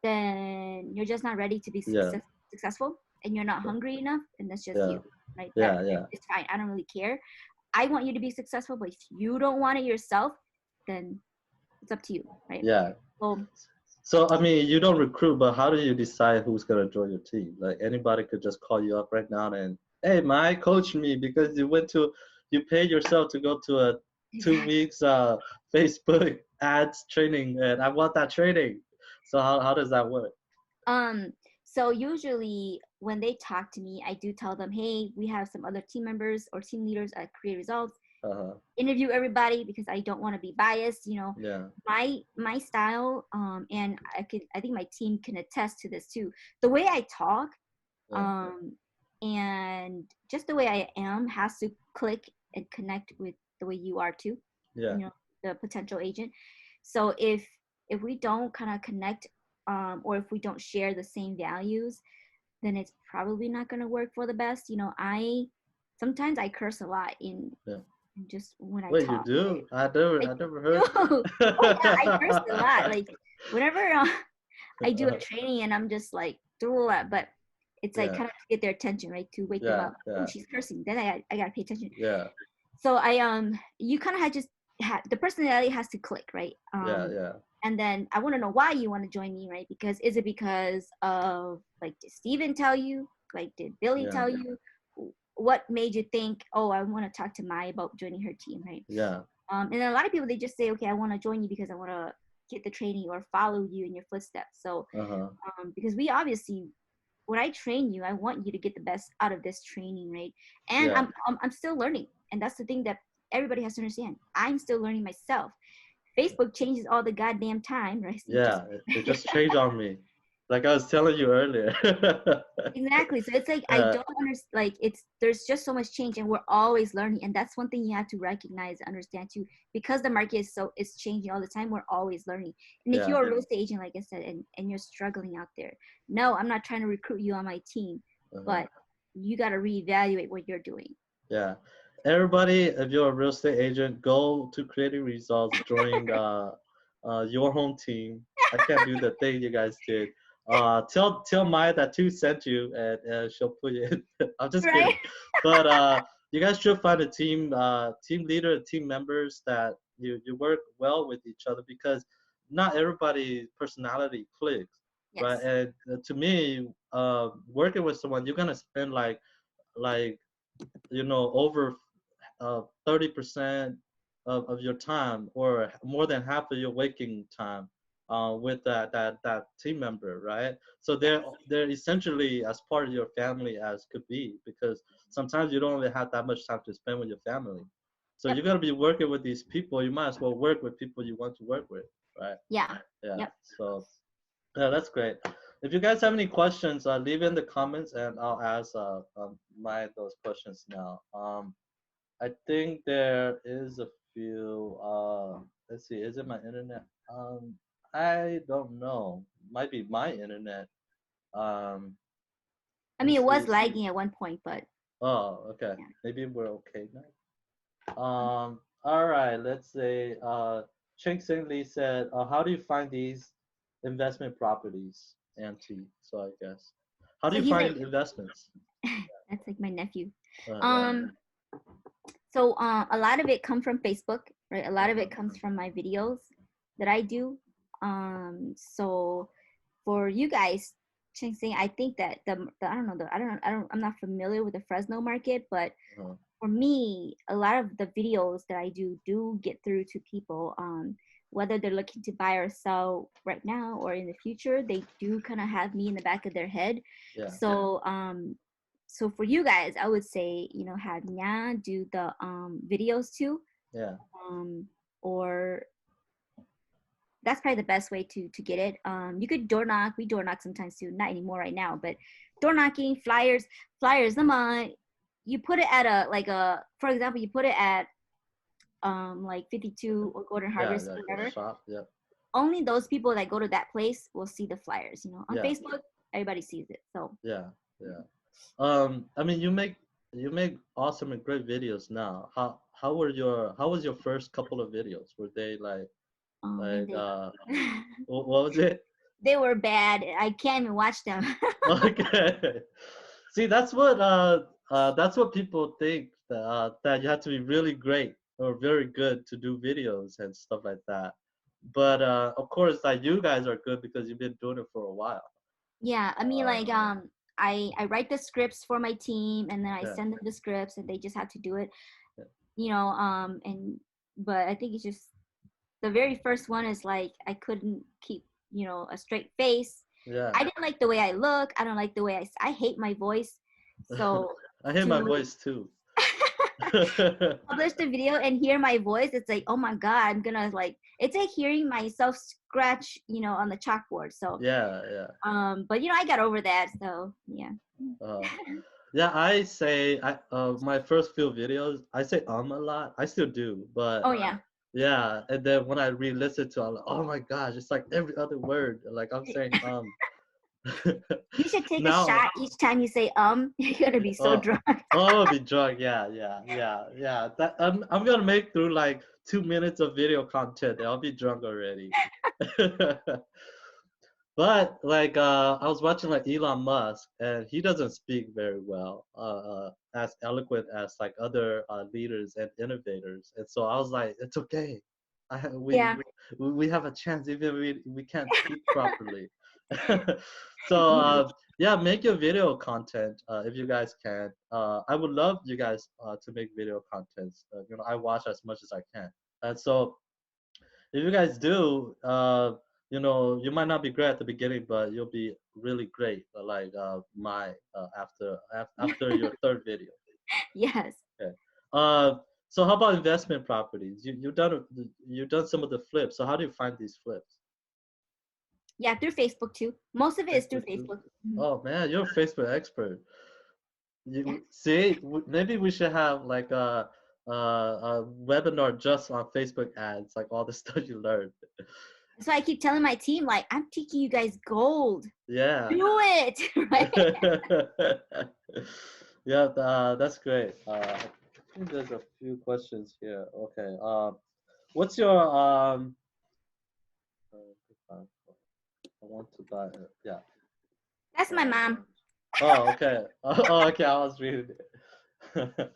then you're just not ready to be Yeah. successful, and you're not hungry enough, and that's just Yeah. you, right? That Yeah. Yeah. it's fine. I don't really care. I want you to be successful, but if you don't want it yourself, then it's up to you, right? Yeah. So So I mean, you don't recruit, but how do you decide who's gonna join your team? Like anybody could just call you up right now and, hey, Mike, coach me because you paid yourself to go to a two exactly. weeks Facebook ads training, and I want that training. So how does that work? Um, so usually when they talk to me, I do tell them, hey, we have some other team members or team leaders at Create Results. Uh-huh. Interview everybody because I don't want to be biased. Yeah. My style, and I think my team can attest to this too. The way I talk, Yeah. um, and just the way I am has to click and connect with the way you are too. Yeah. The potential agent. So if we don't kind of connect, or if we don't share the same values, then it's probably not going to work for the best. I sometimes I curse a lot Yeah. in just when I Wait, you talk. Right? do? I I never do. heard. Oh yeah, I curse a lot. Like, whenever I do a training and I'm just like, but it's like Yeah. kind of to get their attention, right? To wake them Yeah. up. Oh, Yeah. she's cursing. Then I gotta pay attention. Yeah. So you kind of the personality has to click, right? Yeah. Yeah. And then I want to know why you want to join me, right? Because is it because of, like, did Steven tell you? Like, did Billy Yeah. tell you? What made you think, oh, I want to talk to Mai about joining her team, right? Yeah. And then a lot of people, they just say, okay, I want to join you because I want to get the training or follow you in your footsteps. So Uh-huh. because we obviously, when I train you, I want you to get the best out of this training, right? And Yeah. I'm still learning, and that's the thing that everybody has to understand. I'm still learning myself. Facebook changes all the goddamn time, right? Yeah, it just changed on me. Like I was telling you earlier. Exactly. So it's like, I uh, don't understand. Like, there's just so much change, and we're always learning, and that's one thing you have to recognize, understand too, because the market is changing all the time. We're always learning. And if yeah. you're a real estate agent, like I said, and you're struggling out there, no, I'm not trying to recruit you on my team, Uh-huh. but you got to reevaluate what you're doing. Yeah. Everybody, if you're a real estate agent, go to Creating Results, join your home team. I can't do the thing you guys did. Tell Maya that two sent you, and she'll put you in. I'm just Right. kidding. But you guys should find a team leader, team members that you work well with each other, because not everybody's personality clicks, right? Yes. And to me, working with someone, you're gonna spend like over 30% of your time, or more than half of your waking time with that team member, right? So they're essentially as part of your family as could be, because sometimes you don't really have that much time to spend with your family. So Yep. you're gonna be working with these people. You might as well work with people you want to work with, right? Yeah. Yeah. Yep. So yeah, that's great. If you guys have any questions, leave in the comments and I'll ask my those questions now. I think there is a few. Let's see. Is it my internet? I don't know. Might be my internet. Um, I let me mean, it was see. lagging at one point, but Oh, okay. yeah. Maybe we're okay now. All right. Let's say. Cheng Sing Lee said, "How do you find these investment properties, Auntie?" So I guess, how do So you he's find like, investments? that's like my nephew. Yeah. Um, so a lot of it comes from Facebook, right? A lot of Uh-huh. it comes from my videos that I do. So for you guys, Ching Sing, I think that the I'm not familiar with the Fresno market, but Uh-huh. for me, a lot of the videos that I do get through to people, whether they're looking to buy or sell right now or in the future, they do kind of have me in the back of their head. Yeah. So so for you guys, I would say, you know, have Nya do the videos too, Yeah. um, or that's probably the best way to get it. You could door knock. We door knock sometimes too. Not anymore right now, but door knocking, flyers. You put it at a like a for example, you put it at like 52 or Golden Yeah. Harvest, Like a whatever. shop. Yeah. Only those people that go to that place will see the flyers. You know, on Yeah. Facebook, everybody sees it. So Yeah. Yeah. I mean, you make awesome and great videos now. How was your first couple of videos? Were they and like they what was it? they were bad. I can't even watch them. Okay. See, that's what people think that you have to be really great or very good to do videos and stuff like that. But of course, like you guys are good because you've been doing it for a while. Yeah, I mean, Uh, like, I write the scripts for my team, and then I yeah, send them the scripts, and they just have to do it. yeah, You know, and but I think it's just the very first one is like I couldn't keep, you know, a straight face. yeah. I didn't like the way I look. I don't like the way I hate my voice. So I hear my to voice too. publish the video and hear my voice, it's like, oh my god, I'm gonna like, it's like hearing myself scratch, you know, on the chalkboard. So Yeah, yeah. but you know, I got over that. So yeah. Uh, yeah, I say my first few videos, I say a lot. I still do, but Oh yeah. yeah, and then when I re-listen to it, I'm like, oh my gosh, it's like every other word. Like I'm saying You should take a now. shot each time you say you're gonna be so Oh, drunk. oh, I'll be drunk. Yeah, yeah, yeah, yeah. That I'm gonna make through like 2 minutes of video content. And I'll be drunk already. But like I was watching like Elon Musk, and he doesn't speak very well, as eloquent as like other leaders and innovators. And so I was like, it's okay. Yeah. We have a chance even we can't speak properly. So Yeah. yeah, make your video content if you guys can. I would love you guys to make video contents. You know, I watch as much as I can, and so if you guys do, you know, you might not be great at the beginning, but you'll be really great. Like my after your third video. Yes. Okay. Uh, so how about investment properties? You've done some of the flips. So how do you find these flips? Yeah, through Facebook too. Most of it is through Facebook too. Facebook. Mhm. Oh man, you're a Facebook expert. Yeah. You see, maybe we should have like a webinar just on Facebook ads, like all the stuff you learned. So I keep telling my team, like, I'm teaching you guys gold. Yeah. Do it. Right? Yeah, that's great. I think there's a few questions here. Okay. What's your I want to buy. Yeah. That's my mom. Oh, okay. Oh, okay. I was reading it.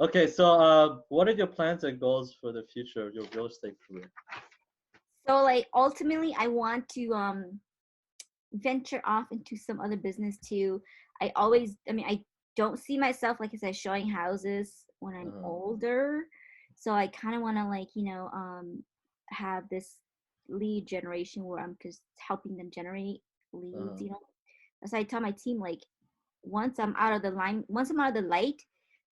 Okay, so what are your plans and goals for the future of your real estate career? So like ultimately I want to venture off into some other business too. I don't see myself, like I said, showing houses when I'm Uh, older. So I kind of want to, like, you know, have this. lead generation where I'm just helping them generate leads, uh, as I tell my team, like once I'm out of the line, once I'm out of the light,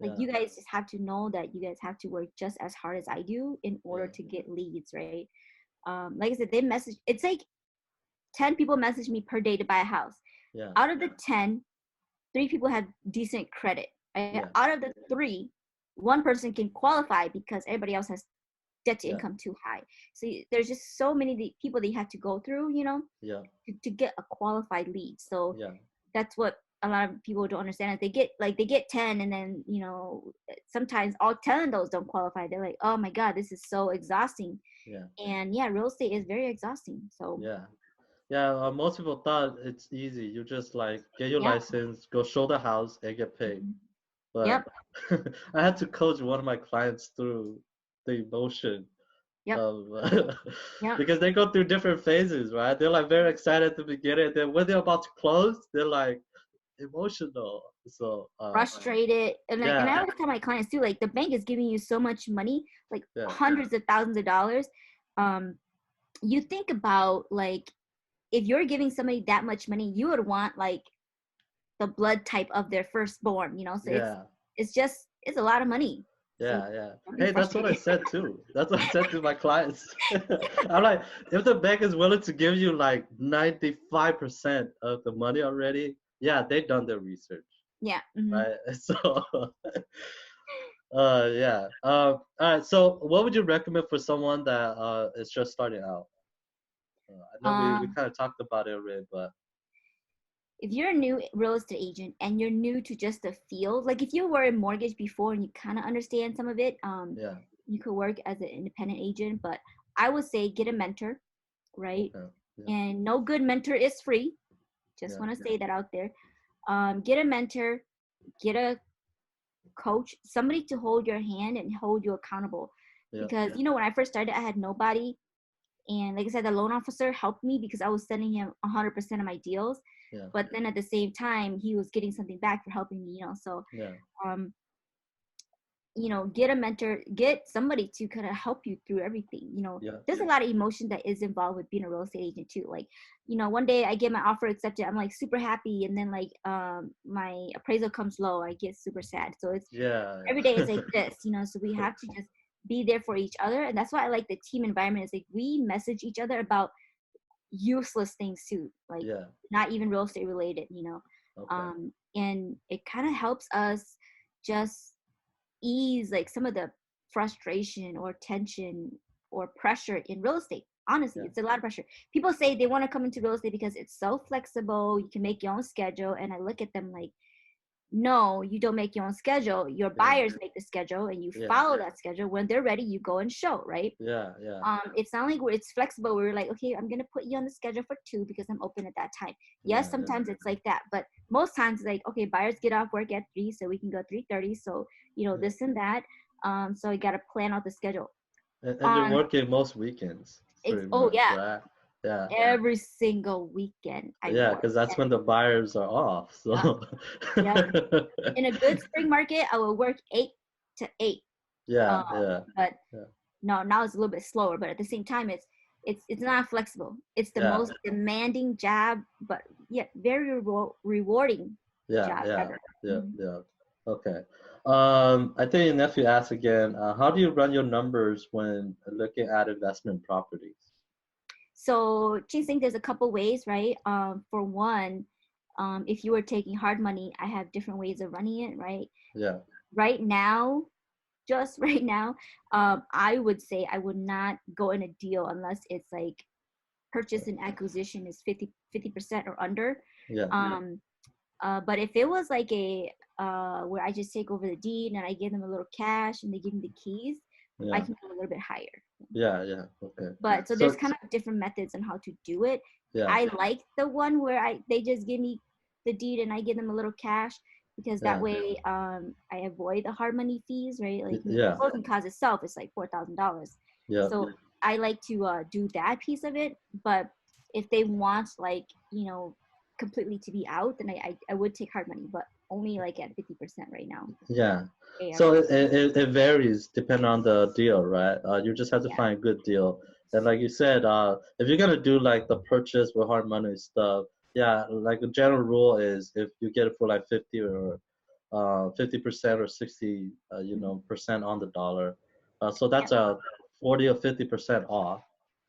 like yeah, you guys just have to know that you guys have to work just as hard as I do in order yeah, to get leads, right? Like I said, they message, it's like 10 people message me per day to buy a house. yeah, Out of the 10, 3 people have decent credit, right? yeah, Out of the 3, 1 person can qualify because everybody else has debt to yeah, income too high. So there's just so many people that you have to go through, yeah, to get a qualified lead. So yeah, that's what a lot of people don't understand. They get 10, and then sometimes all 10 of those don't qualify. They're like, oh my god, this is so exhausting. yeah, And yeah, real estate is very exhausting. So yeah. Yeah, most people thought it's easy. You just like get your yeah. license, go show the house, and get paid. Mhm. But Yep. I had to coach one of my clients through the emotion Yep. of Yep. because they go through different phases, right? They're like very excited at the beginning, then when they're about to close, they're like emotional. So Frustrated. And yeah, I always tell my clients too, like the bank is giving you so much money, like yeah, hundreds of thousands of dollars. um you think about, like, if you're giving somebody that much money, you would want like the blood type of their firstborn, so yeah. it's a lot of money. So Yeah, yeah. don't be Hey, that's what I frustrated. said too. That's what I said to my clients. I'm like, if the bank is willing to give you like 95% of the money already, yeah, they've done their research, Yeah. Hmm. right? So, yeah. All right. So, what would you recommend for someone that is just starting out? I know we um kind of talked about it already, but if you're a new real estate agent and you're new to just the field, like if you were in mortgage before and you kind of understand some of it, yeah. you could work as an independent agent. But I would say get a mentor, right? Okay. Yeah. And no good mentor is free. Just Yeah. want to say that out there. Get a mentor, get a coach, somebody to hold your hand and hold you accountable. Yeah. Because when I first started, I had nobody, and like I said, the loan officer helped me because I was sending him 100% of my deals. Yeah. But then at the same time, he was getting something back for helping me. So Yeah. um, get a mentor, get somebody to kind of help you through everything. Yeah. There's a lot of emotion that is involved with being a real estate agent too. Like, one day I get my offer accepted, I'm like super happy, and then like my appraisal comes low, I get super sad. So it's Yeah. every day Yeah. is like this. So we have to just be there for each other, and that's why I like the team environment. Is like we message each other about useless things too, like Yeah. not even real estate related. Okay. And it kind of helps us just ease like some of the frustration or tension or pressure in real estate. Honestly, Yeah. it's a lot of pressure. People say they want to come into real estate because it's so flexible, you can make your own schedule, and I look at them like, no, you don't make your own schedule. Your Yeah. buyers make the schedule, and you Yeah. follow that schedule. When they're ready, you go and show, right? Yeah. Yeah. It's not like it's flexible. We're like, okay, I'm gonna put you on the schedule for 2 because I'm open at that time. Yes, Yeah. Yeah. sometimes it's like that, but most times it's like, okay, buyers get off work at 3, so we can go 3:30. So Yeah. this and that. So you gotta plan out the schedule. And you're Um, working most weekends, it's pretty oh much, yeah, right? Yeah. every single weekend I Yeah, work. because that's when the buyers are off. Yep, So yep. In a good spring market, I will work 8 to 8. yeah, Um, yeah, but yeah, no, now it's a little bit slower, but at the same time, it's not flexible. It's the yeah, most demanding job, but yet very rewarding yeah, job yeah, ever. yeah, Mhm. yeah. Okay. I think your nephew asked again, how do you run your numbers when looking at investment properties? So, Ginseng, there's a couple ways, right? For one, if you were taking hard money, I have different ways of running it, right? Yeah, Right now, just right now, I would say I would not go in a deal unless it's like purchase and acquisition is 50% or under. yeah, Um, but if it was like a where I just take over the deed and I give them a little cash and they give me the keys, I yeah, can go a little bit higher. yeah, yeah. Okay. But so there's So kind of different methods on how to do it. yeah, I like the one where they just give me the deed and I give them a little cash, because that yeah, way I avoid the hard money fees, right? Like the yeah, closing cost itself is like $4,000. yeah, So I like to do that piece of it. But if they want like, completely to be out, then I would take hard money, but only like at 50% right now. yeah. ARV. So it varies depending on the deal, right? You just have to Yeah. find a good deal. And like you said, if you're gonna do like the purchase with hard money stuff, yeah, like the general rule is if you get it for like 50 or 50% or 60, Mhm. percent on the dollar, so that's Yep. a 40 or 50% off,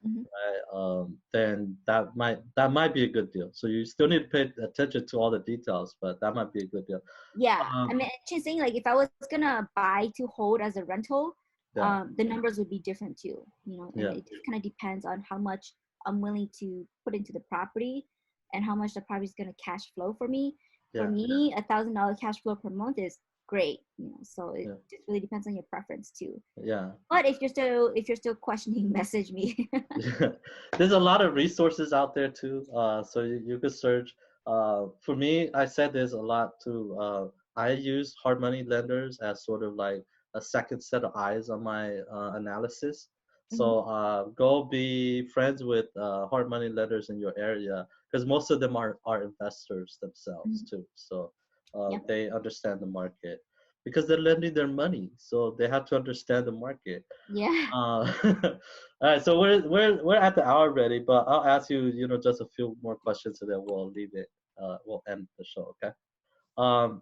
Mhm. right? Then that might be a good deal. So you still need to pay attention to all the details, but that might be a good deal. Yeah, I Um, mean, just saying, like, if I was gonna buy to hold as a rental, yeah, the numbers would be different too, you know, and yeah, it just kind of depends on how much I'm willing to put into the property and how much the property is gonna cash flow for me. For yeah, me, $1,000 cash flow per month is great, you know, so it yeah, just really depends on your preference too. yeah. But if you're still questioning, message me. Yeah. There's a lot of resources out there too. So you could search. For me, I said there's a lot too. I use hard money lenders as sort of like a second set of eyes on my analysis. Hmm. So go be friends with hard money lenders in your area because most of them are investors themselves Hmm. too. So Yep. they understand the market because they're lending their money, so they have to understand the market. Yeah. All right, so we're at the hour already, but I'll ask you, just a few more questions, and then we'll leave it. We'll end the show, okay? Um,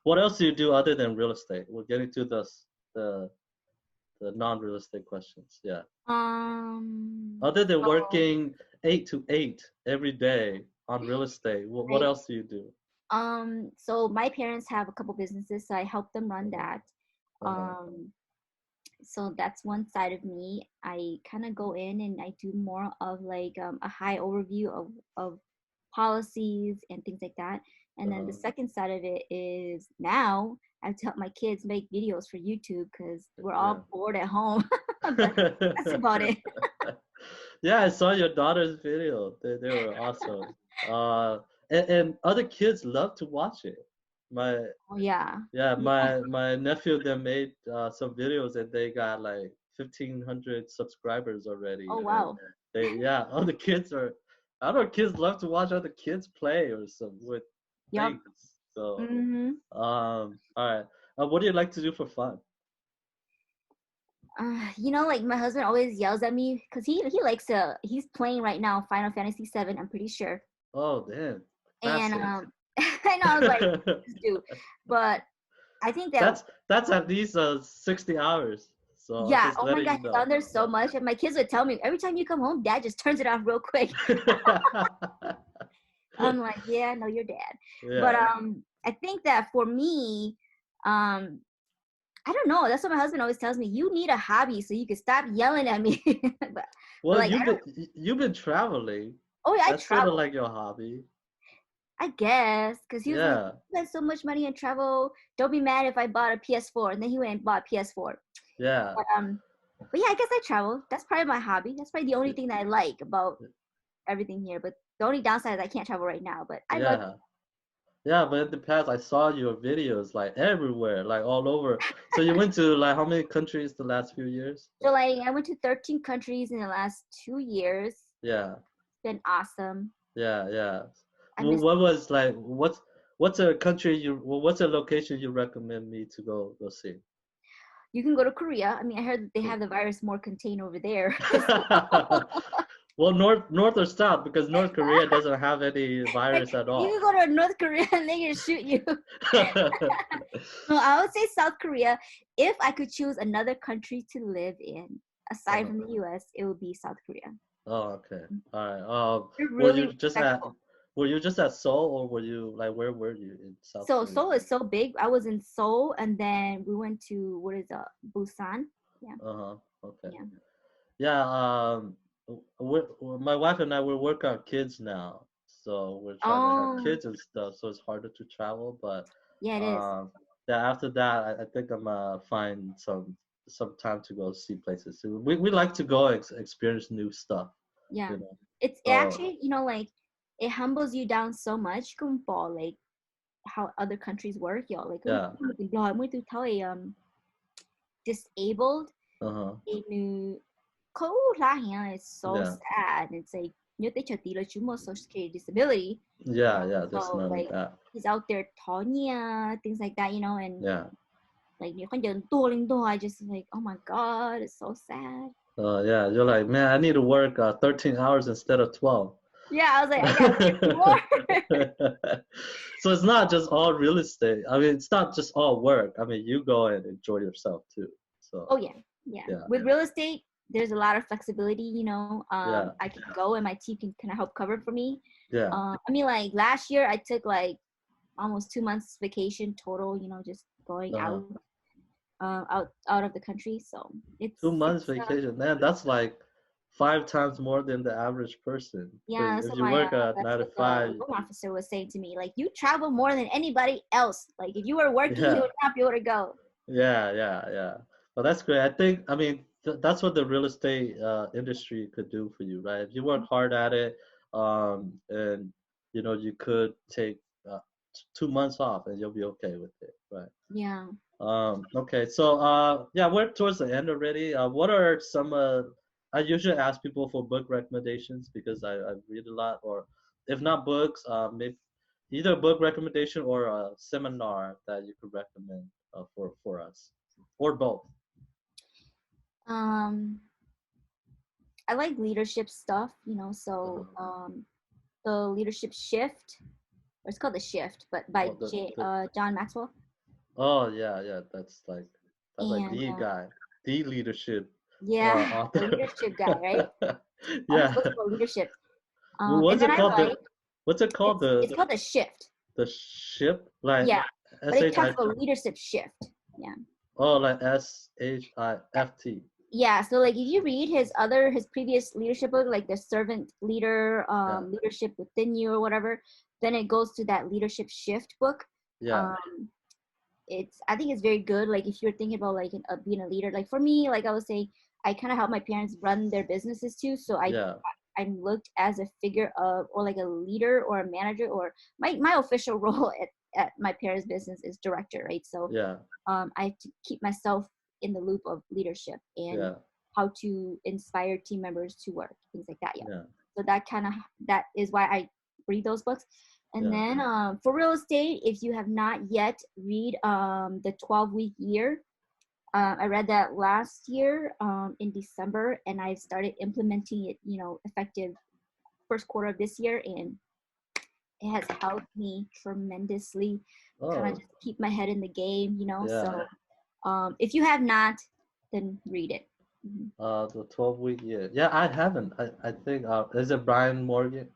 what else do you do other than real estate? We're getting to the the non-real estate questions. Yeah. Other than So working 8 to 8 every day on real estate, what I else do you do? so my parents have a couple businesses, so I help them run Uh-huh. that. Uh-huh. Um, so that's one side of me. I kind of go in and I do more of like a high overview of policies and things like that. And then the Uh-huh. second side of it is now I have to help my kids make videos for YouTube because we're Yeah. all bored at home. But that's about it. Yeah, I saw your daughter's video. They were awesome. Uh, and other kids love to watch it. My Oh yeah. yeah, Yeah. my nephew then made some videos and they got like 1,500 subscribers already. Oh And wow. all the kids are. I don't know, kids love to watch other kids play or some with Yup. things. So Mm-hmm. all right. What do you like to do for fun? Like my husband always yells at me because he likes to. He's playing right now Final Fantasy 7. I'm pretty sure. Oh, damn, And classic. I know I was like, just do, but I think that That's at least 60 hours. So I'm yeah. just Oh my letting God, you he's know. on there so much, and my kids would tell me every time you come home, Dad just turns it off real quick. I'm like, yeah, no, your dad. But Yeah. I think that for me, um, I don't know. That's what my husband always tells me. You need a hobby so you can stop yelling at me. but Well, like, you've been traveling. oh yeah, I That's sort of travel. like your hobby. I guess, because he was like, Yeah. you spend so much money on travel. Don't be mad if I bought a PS4. And then he went and bought a PS4. Yeah. But yeah, I guess I travel. That's probably my hobby. That's probably the only thing that I like about everything here. But the only downside is I can't travel right now. But I love. Yeah. Yeah, but in the past I saw your videos like everywhere, like all over. So you went to like how many countries the last few years? So like, I went to 13 countries in the last 2 years. It's Yeah. been awesome. Yeah, yeah. I miss. What was like what's a country what's a location you recommend me to go see? You can go to Korea. I mean, I heard that they have the virus more contained over there. Well, north or south because North Korea doesn't have any Like, virus at you all. can go to North Korea and they can shoot you. No, I would say South Korea. If I could choose another country to live in aside Uh-huh. from the US, it would be South Korea. Oh, okay. All right. They're Were really you just at respectful. Seoul or were you like where were you in South So Korea? Seoul is so big. I was in Seoul and then we went to what is Busan. Yeah, Uh-huh. Okay. yeah. Yeah, my wife and I we work on kids now, so we're trying to have Oh, kids and stuff, so it's harder to travel. But yeah, it is. um, yeah, after that, I think I'm find some time to go see places. So we like to go experience new stuff, Yeah, you know. it So actually like it humbles you down so much. Kung po like how other countries work, y'all. Like yeah, I'm going to tell a disabled uh-huh, a new cold is so yeah, sad. It's like nhớ tới chờ tí là chú một social security disability. yeah, yeah. There's So none of like that. he's out there Tonya, things like that, and Yeah. like you can do I just like, oh my god, it's so sad. Yeah, you're like, man, I need to work 13 hours instead of 12. Yeah, I was like, I got 50 more. So it's not just all real estate. I mean, it's not just all work. I mean, you go and enjoy yourself too. Oh So yeah, yeah. yeah, With real estate, there's a lot of flexibility. You know, yeah, I can go and my team can kind of help cover for me. yeah. I mean, like last year, I took like almost 2 months vacation total. You know, just going Uh-huh. out of the country. So 2 months it's vacation, man. That's like 5 times more than the average person. yeah. Because So if you my work at that's nine to what the five, loan officer was saying to me. Like, you travel more than anybody else. Like, if you were working, you yeah, would not be able to go. yeah. Well, that's great. I think, I mean, that's what the real estate industry could do for you, right? If you work hard at it, and you could take 2 months off and you'll be okay with it, right? Yeah. Okay, so yeah, we're towards the end already. What are some I usually ask people for book recommendations because I read a lot, or if not books, maybe either a book recommendation or a seminar that you could recommend for us, or both. Um, I like leadership stuff. You know, so Uh-huh. the leadership shift, or it's called the shift, but by Oh, the John Maxwell. oh yeah, that's like And the guy, the leadership yeah, the author. leadership guy, right? All his Yeah. books about leadership. And What's then it I called? like What's it called? it's called the shift. The ship, like Yeah, but it talks SHI. about leadership shift. Yeah. Oh, like SHIFT. Yeah, so like if you read his previous leadership book, like the servant leader, Yeah, leadership within you or whatever, then it goes to that leadership shift book. yeah, um it's, I think it's very good. Like if you're thinking about like being a leader, like for me, like I was saying, I kind of help my parents run their businesses too, so yeah, I'm looked as a figure of, or like a leader or a manager, or my official role at my parents' business is director, right? So yeah, I have to keep myself in the loop of leadership and yeah, how to inspire team members to work, things like that. Yeah. yeah, So that is why I read those books. And yeah. then for real estate, if you have not yet read the 12-week year, I read that last year in December, and I started implementing it, effective first quarter of this year, and it has helped me tremendously kind of Oh, just keep my head in the game, yeah. so if you have not, then read it. Mhm. The 12-week year. Yeah, I haven't. I think is it Brian Morgan?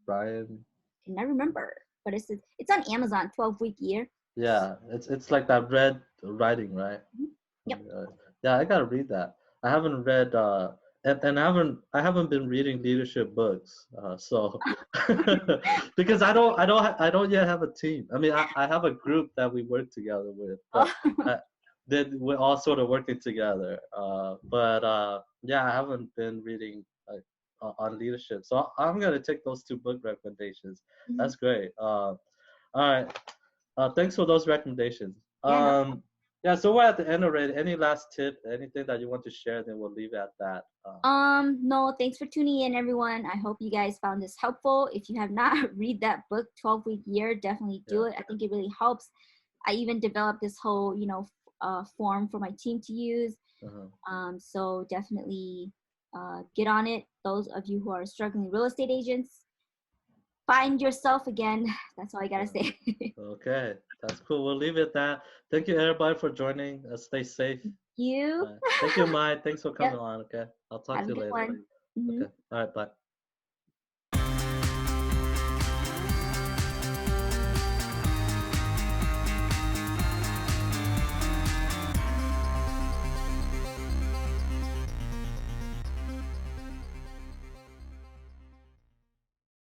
Brian. And I remember, but it's on Amazon. 12-week year. Yeah, it's like that red writing, right? Mhm. Yep. Yeah, I gotta read that. I haven't read and I haven't been reading leadership books. So because I don't yet have a team. I mean, I have a group that we work together with, but Oh, I, then we're all sort of working together. But yeah, I haven't been reading on leadership. So I'm gonna take those two book recommendations. mhm. That's great. All right. Thanks for those recommendations. Yeah, no. Yeah, so we're at the end already. Any last tip, anything that you want to share, then we'll leave it at that. No, thanks for tuning in, everyone. I hope you guys found this helpful. If you have not read that book, 12-week year, definitely do Yeah. it. I think it really helps. I even developed this whole, form for my team to use. Uh-huh. So definitely get on it. Those of you who are struggling real estate agents, find yourself again. That's all I gotta Yeah. say. Okay, that's cool. We'll leave it at that. Thank you, everybody, for joining. Stay safe. You. Thank you, Mai. Thanks for Yep. coming on. Okay, I'll talk Have to a you good later. one. Mhm. Okay. All right. Bye.